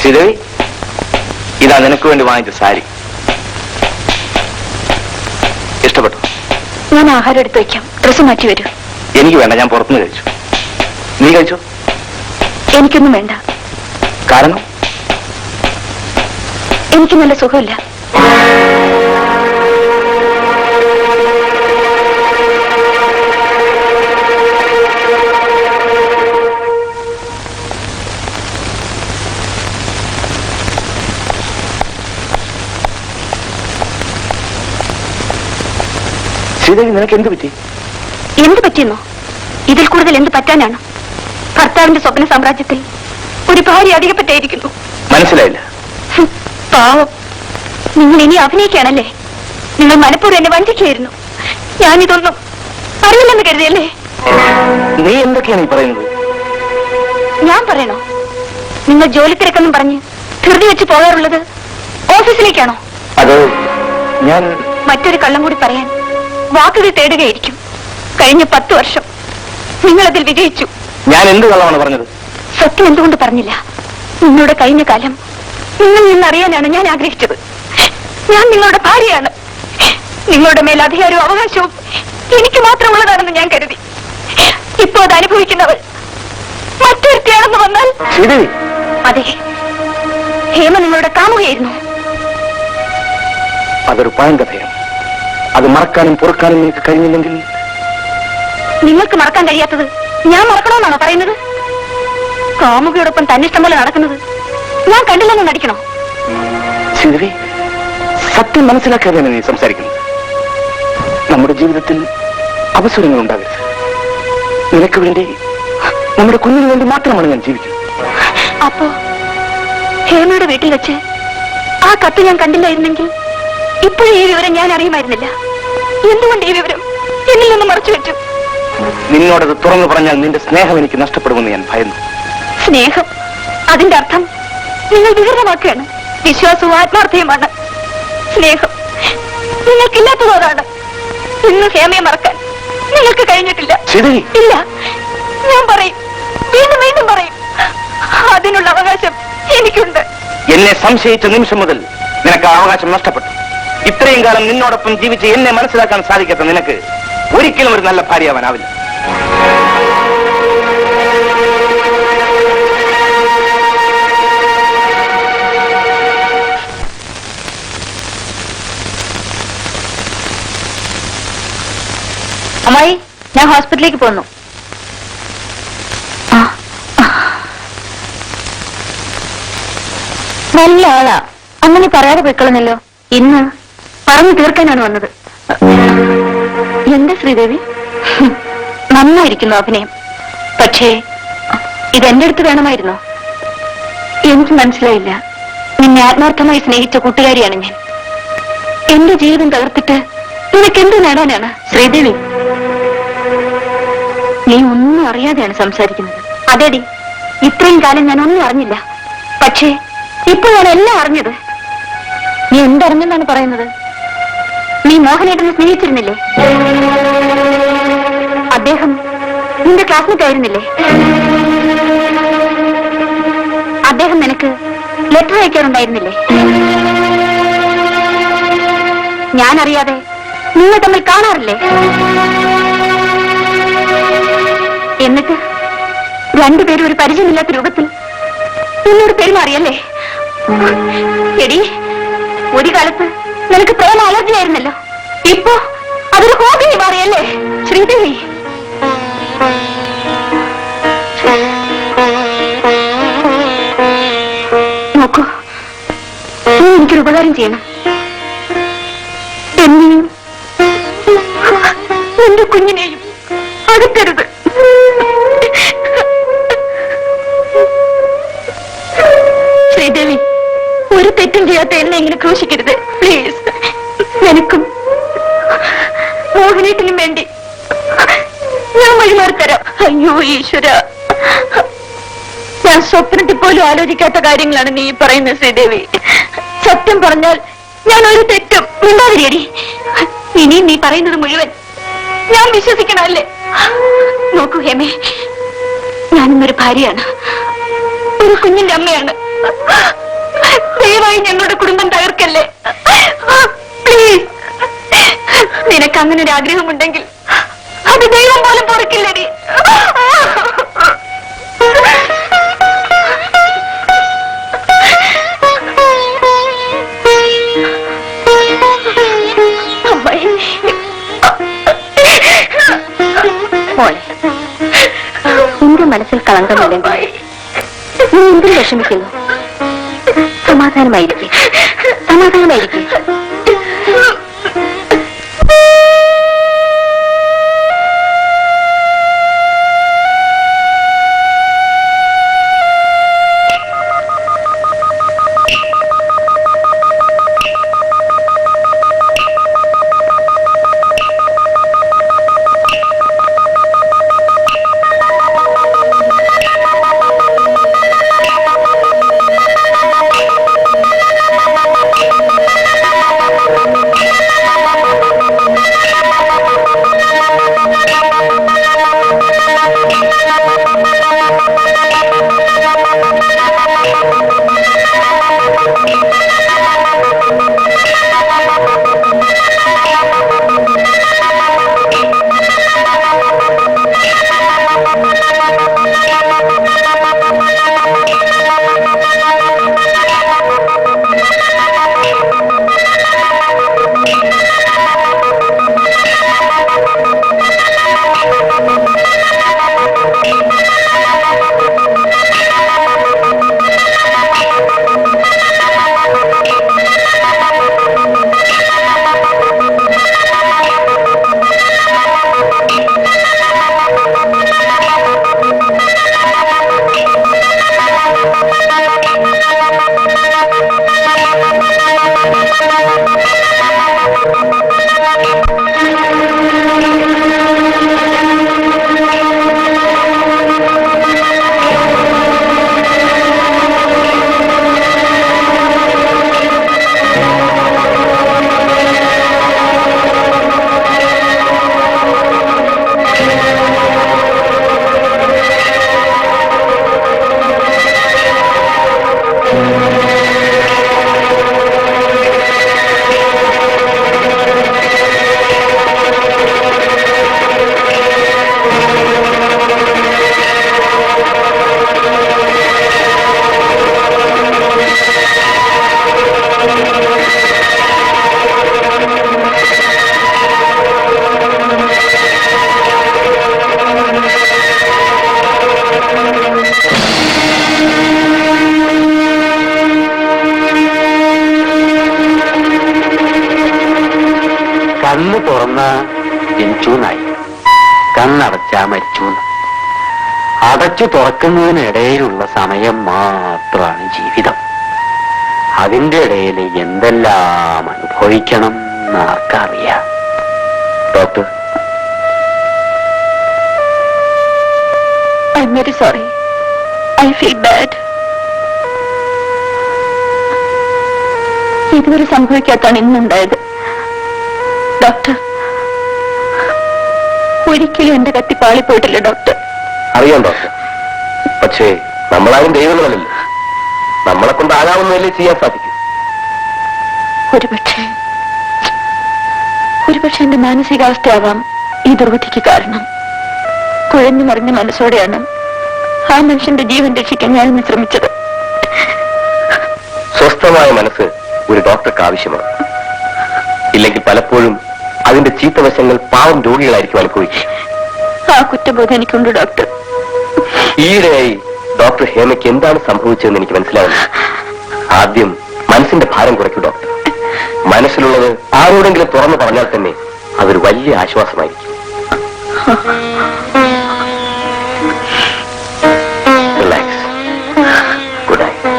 ശ്രീദേവി, ഇതാ നിനക്ക് വേണ്ടി വാങ്ങിച്ച സാരി. ഇഷ്ടപ്പെട്ടു? ഞാൻ ആഹാരം എടുത്ത് വയ്ക്കാം, ഡ്രസ്സ് മാറ്റി വരൂ. എനിക്ക് വേണ്ട, ഞാൻ പുറത്തുനിന്ന് കഴിച്ചു. നീ കഴിച്ചോ? എനിക്കൊന്നും വേണ്ട. കാരണം? എനിക്ക് നല്ല സുഖമില്ല. ശ്രീദേവി, നിനക്ക് എന്ത് പറ്റി? എന്ത് പറ്റിയെന്നോ? ഇതിൽ കൂടുതൽ എന്ത് പറ്റാനാണ്? ഭർത്താവിന്റെ സ്വപ്ന സാമ്രാജ്യത്തിൽ ഒരു ഭാര്യ അധികപ്പറ്റായിരിക്കുന്നു. മനസ്സിലായില്ല. പാവം, നിങ്ങൾ ഇനി അഭിനയിക്കുകയാണല്ലേ? നിങ്ങൾ മനഃപൂർവ്വം എന്നെ വഞ്ചിക്കുകയായിരുന്നു. ഞാനിതൊന്നും അറിയില്ലെന്ന് കരുതിയല്ലേ? നീ എന്തൊക്കെയാണ് ഈ പറയുന്നത്? ഞാൻ പറയണോ? നിങ്ങൾ ജോലി തിരക്കെന്നും പറഞ്ഞ് ധൃതി വെച്ച് പോകാറുള്ളത് ഓഫീസിലേക്കാണോ? അത് ഞാൻ മറ്റൊരു കള്ളം കൂടി പറയാൻ വാക്കുകൾ തേടുകയായിരിക്കും. കഴിഞ്ഞ 10 വർഷം നിങ്ങളതിൽ വിജയിച്ചു. ഞാൻ എന്ത് കള്ളമാണ് പറഞ്ഞത്? സത്യം എന്തുകൊണ്ട് പറഞ്ഞില്ല? നിങ്ങളുടെ കഴിഞ്ഞ കാലം നിങ്ങളിൽ നിന്നറിയാനാണ് ഞാൻ ആഗ്രഹിച്ചത്. ഞാൻ നിങ്ങളുടെ ഭാര്യയാണ്. നിങ്ങളുടെ മേൽ അധികാരവും അവകാശവും എനിക്ക് മാത്രമുള്ളതാണെന്ന് ഞാൻ കരുതി. ഇപ്പോ അത് അനുഭവിക്കുന്നവൾ മറ്റൊരുത്തിയാണെന്ന് വന്നാൽ? അതെ, ഹേമ നിങ്ങളുടെ കാമുകയായിരുന്നു. അതൊരു പഴങ്കഥയാണ്. അത് മറക്കാനും പൊറുക്കാനും നിനക്ക് കഴിഞ്ഞില്ലെങ്കിൽ? നിങ്ങൾക്ക് മറക്കാൻ കഴിയാത്തത് ഞാൻ മറക്കണമെന്നാണോ പറയുന്നത്? കാമുകയോടൊപ്പം തന്നിഷ്ടം പോലെ നടക്കുന്നത് ഞാൻ കണ്ടില്ലെന്ന് നടിക്കണോ? ശ്രീദേവി, സത്യം മനസ്സിലാക്കാതെയാണ് നീ സംസാരിക്കുന്നത്. നമ്മുടെ ജീവിതത്തിൽ അപസ്വരങ്ങൾ ഉണ്ടാകരുത്. നിനക്ക് വേണ്ടി, നമ്മുടെ കുഞ്ഞിന് വേണ്ടി മാത്രമാണ് ഞാൻ ജീവിക്കുന്നത്. അപ്പോ ഹേമയുടെ വീട്ടിൽ വെച്ച് ആ കത്ത് ഞാൻ കണ്ടില്ലായിരുന്നെങ്കിൽ ഇപ്പോഴും ഈ വിവരം ഞാൻ അറിയുമായിരുന്നില്ല. എന്തുകൊണ്ട് ഈ വിവരം എന്നിൽ നിന്ന് മറച്ചു വെച്ചു? നിന്നോടത് തുറന്നു പറഞ്ഞാൽ നിന്റെ സ്നേഹം എനിക്ക് നഷ്ടപ്പെടുമെന്ന് ഞാൻ ഭയന്നു. സ്നേഹം? അതിന്റെ അർത്ഥം നിങ്ങൾ വിവരമാക്കുകയാണ്. വിശ്വാസവും ആത്മാർത്ഥയുമാണ് സ്നേഹം. നിങ്ങൾക്കില്ലാത്തതാണ്. ഇന്ന് ഹേമയെ മറക്കാൻ നിങ്ങൾക്ക് കഴിഞ്ഞിട്ടില്ല. ഇല്ല, ഞാൻ പറയും, വീണ്ടും വീണ്ടും പറയും. അതിനുള്ള അവകാശം എനിക്കുണ്ട്. എന്നെ സംശയിച്ച നിമിഷം മുതൽ നിനക്ക് ആ അവകാശം നഷ്ടപ്പെട്ടു. ഇത്രയും കാലം നിന്നോടൊപ്പം ജീവിച്ച് എന്നെ മനസ്സിലാക്കാൻ സാധിക്കാത്ത നിനക്ക് ഒരിക്കലും ഒരു നല്ല ഭാര്യയാവാനാവില്ല. അമ്മായി, ഞാൻ ഹോസ്പിറ്റലിലേക്ക് പോന്നു. നല്ല ആളാ, അങ്ങനെ പറയാതെ പോയിക്കളഞ്ഞല്ലോ. ഇന്ന് പറഞ്ഞു തീർക്കാനാണ് വന്നത്. എന്താ ശ്രീദേവി? നന്നായിരിക്കുന്നു അഭിനയം. പക്ഷേ ഇതെന്റെ അടുത്ത് വേണമായിരുന്നോ? എനിക്ക് മനസ്സിലായില്ല. നിന്നെ ആത്മാർത്ഥമായി സ്നേഹിച്ച കൂട്ടുകാരിയാണ് ഞാൻ. എന്റെ ജീവിതം തകർത്തിട്ട് നിനക്ക് എന്ത് നേടാനാണ് ശ്രീദേവി? നീ ഒന്നും അറിയാതെയാണ് സംസാരിക്കുന്നത്. അതേടി, ഇത്രയും കാലം ഞാൻ ഒന്നും അറിഞ്ഞില്ല. പക്ഷേ ഇപ്പോഴാണ് എല്ലാം അറിഞ്ഞത്. നീ എന്തറിഞ്ഞെന്നാണ് പറയുന്നത്? നീ മോഹനേട്ടനെ സ്നേഹിച്ചിരുന്നില്ലേ? അദ്ദേഹം നിന്റെ ക്ലാസ്മേറ്റ് ആയിരുന്നില്ലേ? അദ്ദേഹം നിനക്ക് ലെറ്റർ അയക്കാറുണ്ടായിരുന്നില്ലേ? ഞാനറിയാതെ നിങ്ങൾ തമ്മിൽ കാണാറില്ലേ? എന്നിട്ട് രണ്ടുപേരും ഒരു പരിചയമില്ലാത്ത രൂപത്തിൽ നിന്നോട് പെരുമാറിയല്ലേ? എടി, ഒരു കാലത്ത് നിനക്ക് പ്രേമ അലർജി ആയിരുന്നല്ലോ. ഇപ്പോ അതൊരു ഹോബി മാറിയല്ലേ ശ്രീദേവി? നോക്കൂ, നീ എനിക്കൊരു ഉപകാരം ചെയ്യണം. എന്നെയും എന്റെ കുഞ്ഞിനെയും അടുക്കരുത്. ശ്രീദേവി, ഒരു തെറ്റും ചെയ്യാത്ത എന്നെ ഇങ്ങനെ ക്രൂശിക്കരുത് പ്ലീസ്. എനിക്കും മോഹനേട്ടനും വേണ്ടി ഞാൻ വഴിമാറിത്തരാം. അയ്യോ ഈശ്വര, ഞാൻ സ്വപ്നത്തിൽ പോലും ആലോചിക്കാത്ത കാര്യങ്ങളാണ് നീ പറയുന്നത് ശ്രീദേവി. സത്യം പറഞ്ഞാൽ ഞാൻ ഒരു തെറ്റും ഉണ്ടാവില്ലേടി. ഇനി നീ പറയുന്നത് മുഴുവൻ ഞാൻ വിശ്വസിക്കണമല്ലേ? നോക്കൂ ഹേമേ, ഞാനിന്നൊരു ഭാര്യയാണ്, ഒരു കുഞ്ഞിന്റെ അമ്മയാണ്. ദയവായി ഞങ്ങളുടെ കുടുംബം തകർക്കല്ലേ പ്ലീസ്. നിനക്ക് അങ്ങനെ ഒരു ആഗ്രഹമുണ്ടെങ്കിൽ അത് ദൈവം പോലും പൊറുക്കില്ലേടി. നിന്റെ മനസ്സിൽ കളങ്കമില്ലെങ്കിൽ നീ എന്തിനു വിഷമിക്കുന്നു? സമാധാനമായിരിക്കും, സമാധാനമായിരിക്കും. തുറന്ന ജനിച്ചൂന്നായി, കണ്ണടച്ചാ മരിച്ചൂന്ന്. അടച്ചു തുറക്കുന്നതിനിടയിലുള്ള സമയം മാത്രമാണ് ജീവിതം. അതിന്റെ ഇടയിൽ എന്തെല്ലാം അനുഭവിക്കണം എന്നാർക്കറിയാം. Doctor, I M very sorry. I feel bad. ഇതുവരെ സംഭവിക്കാത്താണ് ഇന്നുണ്ടായത്. ഡോക്ടർ, ഒരിക്കലും എന്റെ കത്തി പാളിപ്പോയിട്ടില്ല ഡോക്ടർ. അറിയാം ഡോക്ടർ, പക്ഷേ നമ്മളാരും ദൈവങ്ങളല്ലല്ലോ. നമ്മളെ കൊണ്ടാകാവുന്നതല്ലേ ചെയ്യാൻ സാധിക്കും. ഒരുപക്ഷെ എന്റെ മാനസികാവസ്ഥയാവാം ഈ ദുർഗതിക്ക് കാരണം. കുഴഞ്ഞു മറിഞ്ഞ മനസ്സോടെയാണ് ആ മനുഷ്യന്റെ ജീവൻ രക്ഷിക്കാൻ ഞാനിന്ന് ശ്രമിച്ചത്. സ്വസ്ഥമായ മനസ്സ് ഒരു ഡോക്ടർക്ക് ആവശ്യമാണ്. ഇല്ലെങ്കിൽ പലപ്പോഴും അതിന്റെ ചീത്തവശങ്ങൾ പാവം രോഗികളായിരിക്കും അനുഭവിക്കുക. ആ കുറ്റബോധം എനിക്കുണ്ട് ഡോക്ടർ. ഈയിടെയായി ഡോക്ടർ ഹേമയ്ക്ക് എന്താണ് സംഭവിച്ചതെന്ന് എനിക്ക് മനസ്സിലാവുന്നു. ആദ്യം മനസ്സിന്റെ ഭാരം കുറയ്ക്കൂ ഡോക്ടർ. മനസ്സിലുള്ളത് ആരോടെങ്കിലും തുറന്നു പറഞ്ഞാൽ തന്നെ അതൊരു വലിയ ആശ്വാസമായിരിക്കും. Relax. Good night.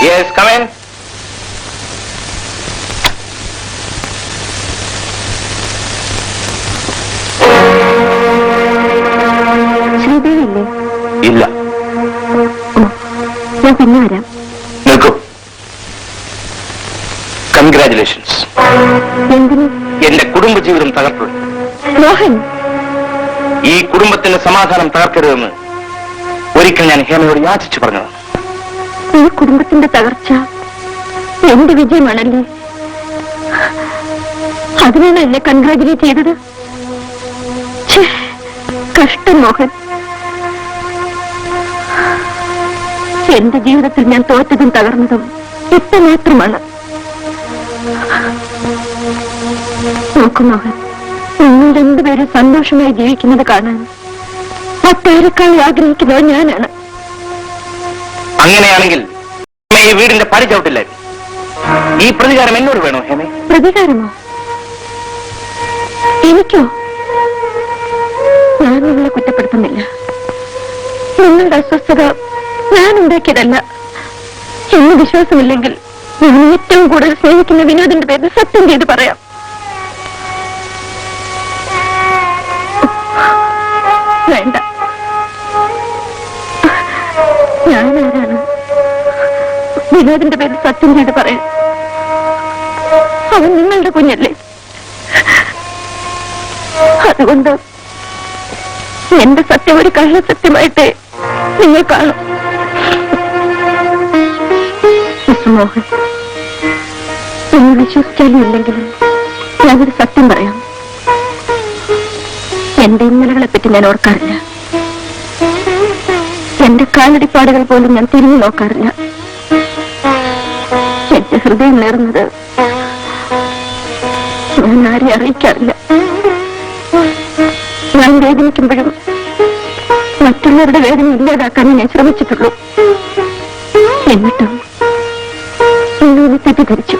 Yes, come in. ശ്രീദേവില്ലേ? ഇല്ല. ഞാൻ പിന്നെ വരാം. നിൽക്കൂ. കൺഗ്രാറ്റുലേഷൻസ്. എന്തിന്? എന്റെ കുടുംബജീവിതം തകർന്നു. മോഹൻ, ഈ കുടുംബത്തിന്റെ സമാധാനം തകർക്കരുതെന്ന് ഒരിക്കൽ ഞാൻ ഹേമയോട് യാചിച്ചു പറഞ്ഞതാണ്. ഈ കുടുംബത്തിന്റെ തകർച്ച എന്റെ വിജയമാണല്ലേ? അതിനാണ് എന്നെ കൺഗ്രാജുലേറ്റ് ചെയ്തത്. കഷ്ടം മോഹൻ. എന്റെ ജീവിതത്തിൽ ഞാൻ തോറ്റതും തകർന്നതും ഇപ്പൊ മാത്രമാണ്. നോക്കൂ മോഹൻ, നിങ്ങൾ രണ്ടുപേരും സന്തോഷമായി ജീവിക്കുന്നത് കാണാൻ മറ്റാരെക്കാൾ ആഗ്രഹിക്കുന്നത് ഞാനാണ്. അങ്ങനെയാണെങ്കിൽ ഈ വീടിന്റെ പടി ചവിട്ടില്ലായിരുന്നു. ഈ പ്രതികാരം എന്നോട് വേണോ ഹേമേ? പ്രതികാരമോ? എനിക്കോ? ഞാൻ നിങ്ങളെ കുറ്റപ്പെടുത്തുന്നില്ല. നിങ്ങളുടെ അസ്വസ്ഥത ഞാൻ ഉണ്ടാക്കിയതല്ല. എന്ന് വിശ്വാസമില്ലെങ്കിൽ ഞാൻ ഏറ്റവും കൂടുതൽ സ്നേഹിക്കുന്ന വിനോദിന്റെ പേരിൽ സത്യം ചെയ്ത് പറയാം. വേണ്ട, ഞാനാരാണ് വിനോദിന്റെ പേരിൽ സത്യം ചെയ്ത് പറയാൻ? അവൻ നിങ്ങളുടെ കുഞ്ഞല്ലേ. അതുകൊണ്ട് എന്റെ സത്യം ഒരു കള്ള സത്യമായിട്ടേ നിങ്ങൾ കാണും. മോഹൻ, നിങ്ങൾ വിശ്വസിച്ചാലും ഇല്ലെങ്കിലും ഞാനൊരു സത്യം പറയാം. എന്റെ ഇന്നലകളെ പറ്റി ഞാൻ ഓർക്കാറില്ല. എന്റെ കാലടിപ്പാടുകൾ പോലും ഞാൻ തിരിഞ്ഞു നോക്കാറില്ല. എന്റെ ഹൃദയം നേർന്നത് ഞാൻ ആരെ അറിയിക്കാറില്ല. ഞാൻ വേദനിക്കുമ്പോഴും മറ്റുള്ളവരുടെ വേദന ഇല്ലാതാക്കാൻ ഞാൻ ശ്രമിച്ചിട്ടുള്ളൂ. എന്നിട്ടും നിങ്ങൾ തെറ്റിദ്ധരിച്ചു.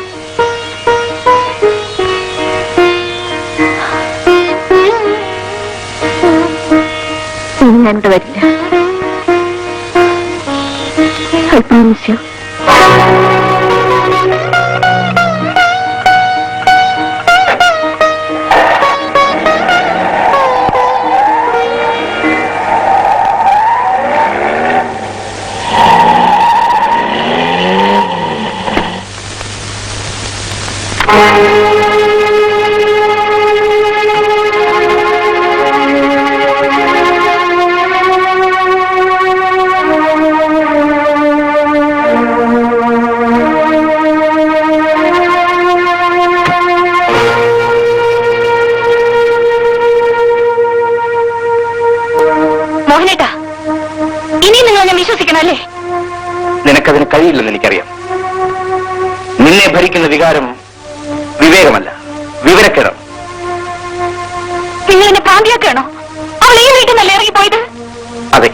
ഇനി ഞാനിവിടെ വരില്ല. I promise you. കഴിയില്ലെന്ന് എനിക്കറിയാം. നിന്നെ ഭരിക്കുന്ന വികാരം വിവേകമല്ല, വിവരക്കേടാണ്. നിങ്ങൾ എന്നെ ഭ്രാന്തിയാക്കണോ? അവൾ ഈ വീട്ടിൽ നിന്നല്ലേ ഇറങ്ങിപ്പോയത്? അതെ,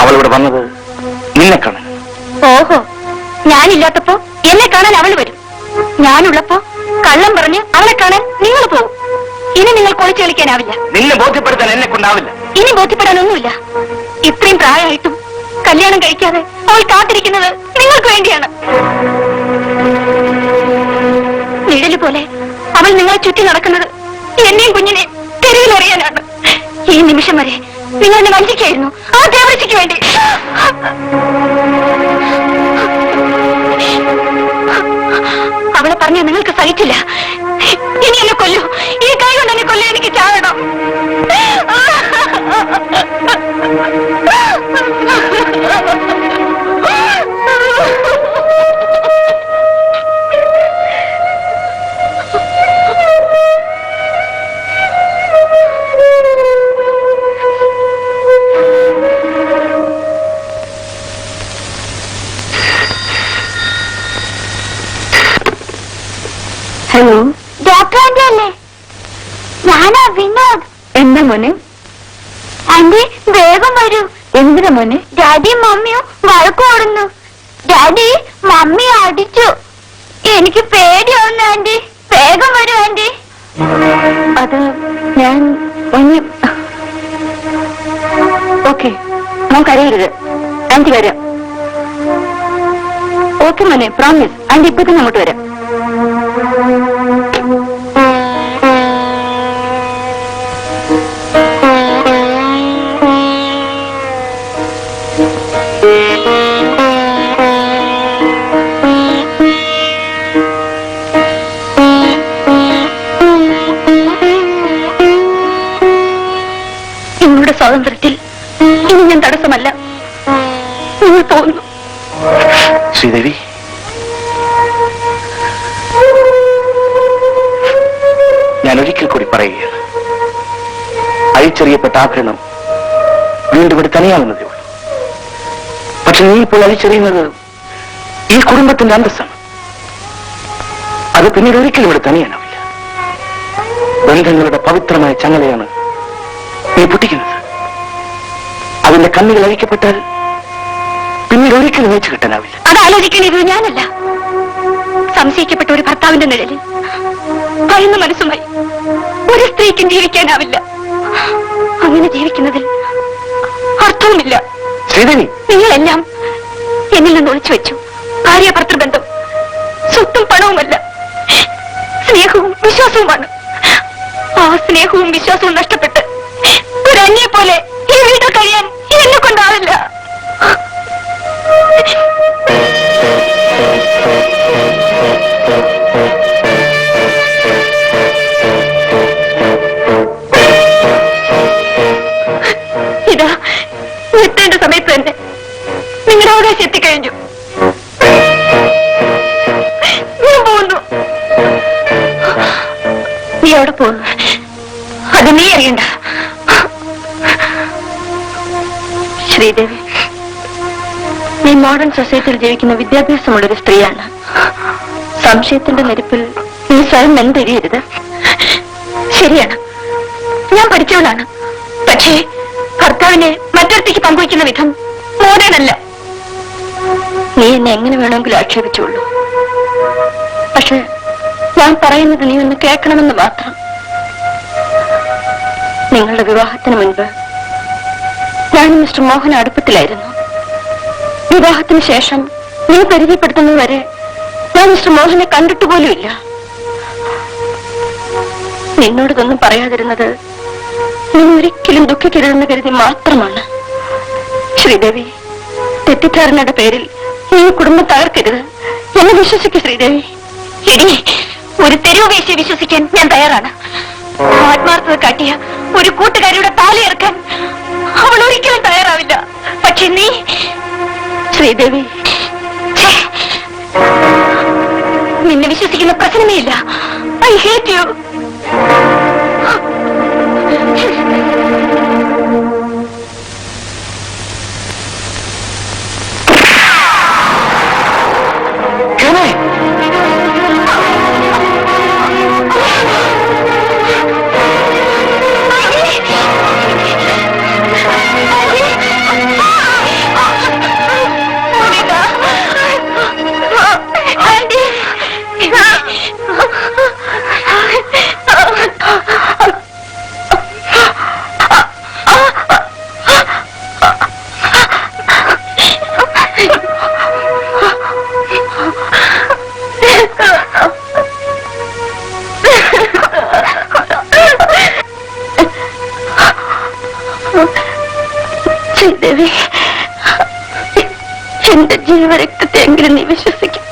അവളിവിടെ വന്നത് നിന്നെ കാണാൻ. ഓഹോ, ഞാനില്ലാത്തപ്പോ എന്നെ കാണാൻ അവൾ വരും. ഞാനുള്ളപ്പോ കള്ളം പറഞ്ഞ് അവളെ കാണാൻ നിങ്ങൾ പോകും. ഇനി നിങ്ങൾ കൊളിച്ചു കളിക്കാനാവില്ല. നിന്നെ ബോധ്യപ്പെടുത്താൻ എന്നെ കൊണ്ടാവില്ല. ഇനി ബോധ്യപ്പെടാനൊന്നുമില്ല. ഇത്രയും പ്രായമായിട്ടും കല്യാണം കഴിക്കാതെ അവൾ കാത്തിരിക്കുന്നത് നിങ്ങൾക്ക് വേണ്ടിയാണ്. നിഴല് പോലെ അവൾ നിങ്ങളെ ചുറ്റി നടക്കുന്നത് എന്നെയും കുഞ്ഞിനെ തെരുവിലറിയാനാണ്. ഈ നിമിഷം വരെ നിങ്ങൾ എന്നെ വഞ്ചിക്കായിരുന്നു ആ ദേവതയ്ക്ക് വേണ്ടി. അവളെ പറഞ്ഞ നിങ്ങൾക്ക് സഹിച്ചില്ല. ഇനി എന്നെ കൊല്ലൂ. ഈ കൈ കൊണ്ട് എന്നെ കൊല്ലം. എനിക്ക് ചാവണം. ഹലോ, ഡോക്ടർ ആന്റി അല്ലേ? ഞാനാ വിനോദ്. എന്താ മോനെ? ആന്റി വേഗം വരൂ. എന്തിനാ മോനെ? ഡാഡിയും മമ്മിയും വഴക്ക് ഓടുന്നു. ഡാഡി മമ്മി അടിച്ചു. എനിക്ക് പേടിയാവുന്നു ആന്റി. വേഗം വരൂ ആന്റി. അത് ഞാൻ ഓക്കെ, മോൻ കരയരുത്. ആന്റി വരാം. ഓക്കെ മോനെ, പ്രോമിസ്. ആന്റി ഇപ്പൊ തന്നെ അങ്ങോട്ട് വരാം. നിങ്ങളുടെ സ്വാതന്ത്ര്യത്തിൽ ഇനി ഞാൻ തടസ്സമല്ല. നിങ്ങൾ തോന്നുന്നു. ശ്രീദേവി, ഞാൻ ഒരിക്കൽ കൂടി പറയുകയാണ്, അഴിച്ചെറിയപ്പെട്ട ആഭരണം വീണ്ടും ഇവിടെ തനിയാവുന്നതേ ഉള്ളൂ. പക്ഷെ നീ ഇപ്പോൾ അഴിച്ചെറിയുന്നത് ഈ കുടുംബത്തിന്റെ അന്തസ്സാണ്. അത് പിന്നീട് ഒരിക്കലും ഇവിടെ തനിയാനാവില്ല. ബന്ധങ്ങളുടെ പവിത്രമായ ചങ്ങലയാണ് നീ പൊട്ടിക്കുന്നത്. അതിന്റെ കണ്ണുകൾ അഴിക്കപ്പെട്ടാൽ പിന്നീട് ഒരിക്കലും വെച്ച് കിട്ടാനാവില്ല. അത് ആലോചിക്കുന്നത് ഞാനല്ല. സംശയിക്കപ്പെട്ട ഒരു ഭർത്താവിന്റെ നിഴലിൽ ഭയന്ന മനസ്സുമായി ഒരു സ്ത്രീക്കും ജീവിക്കാനാവില്ല. അങ്ങനെ ജീവിക്കുന്നതിൽ അർത്ഥവുമില്ല. ശ്രീദേവി, നിങ്ങളെല്ലാം എന്നിൽ നിന്ന് ഒളിച്ചു വെച്ചു. ഭാര്യ ഭർത്തൃബന്ധം സ്വത്തും പണവുമല്ല, സ്നേഹവും വിശ്വാസവുമാണ്. ആ സ്നേഹവും വിശ്വാസവും നഷ്ടപ്പെട്ട് ഒരു അന്യെ പോലെ ഈ വീട്ടിൽ കഴിയാൻ എന്നെ കൊണ്ടാവില്ല. ഇതാ എത്തേണ്ട സമയത്ത് തന്നെ നിങ്ങളുടെ അവകാശം എത്തിക്കഴിഞ്ഞു. ഞാൻ പോകുന്നു. നീ അവിടെ പോകുന്നു, അത് നീ അറിയണ്ട. ശ്രീദേവി, നീ മോഡേൺ സൊസൈറ്റിയിൽ ജീവിക്കുന്ന വിദ്യാഭ്യാസമുള്ളൊരു സ്ത്രീയാണ്. സംശയത്തിന്റെ നെരുപ്പിൽ നീ സ്വയം എന്തെരിയരുത്. ശരിയാണ്, ഞാൻ പഠിച്ചവളാണ്. പക്ഷേ ഭർത്താവിനെ മറ്റൊരുത്തിക്ക് പങ്കുവയ്ക്കുന്ന വിധം മോഡേൺ അല്ല. നീ എന്നെ എങ്ങനെ വേണമെങ്കിലും ആക്ഷേപിച്ചുള്ളൂ. പക്ഷെ ഞാൻ പറയുന്നത് നീ ഒന്ന് കേൾക്കണമെന്ന് മാത്രം. നിങ്ങളുടെ വിവാഹത്തിന് മുൻപ് ഞാനും മിസ്റ്റർ മോഹൻ അടുപ്പത്തിലായിരുന്നു. വിവാഹത്തിന് ശേഷം നീ പരിചയപ്പെടുത്തുന്നതുവരെ ഞാൻ മിസ്റ്റർ മോഹനെ കണ്ടിട്ടുപോലുമില്ല. നിന്നോടിതൊന്നും പറയാതിരുന്നത് നീ ഒരിക്കലും ദുഃഖിക്കരുതെന്ന് കരുതി മാത്രമാണ്. ശ്രീദേവി, തെറ്റിദ്ധാരണയുടെ പേരിൽ നീ കുടുംബം തകർക്കരുത്. എന്നെ വിശ്വസിക്കൂ ശ്രീദേവി. ഇനി ഒരു തെരുവ് വേശ്യയെ വിശ്വസിക്കാൻ ഞാൻ തയ്യാറാണ്. ആത്മാർത്ഥത കാട്ടിയ ഒരു കൂട്ടുകാരിയുടെ താലിയിറക്കാൻ അവൾ ഒരിക്കലും തയ്യാറാവില്ല. പക്ഷെ നീ ശ്രീദേവി, നിന്നെ വിശ്വസിക്കുന്ന പ്രശ്നമേ ഇല്ല. I hate you. ജീവരക്തത്തെ എങ്കിലും നീ വിശ്വസിക്കും.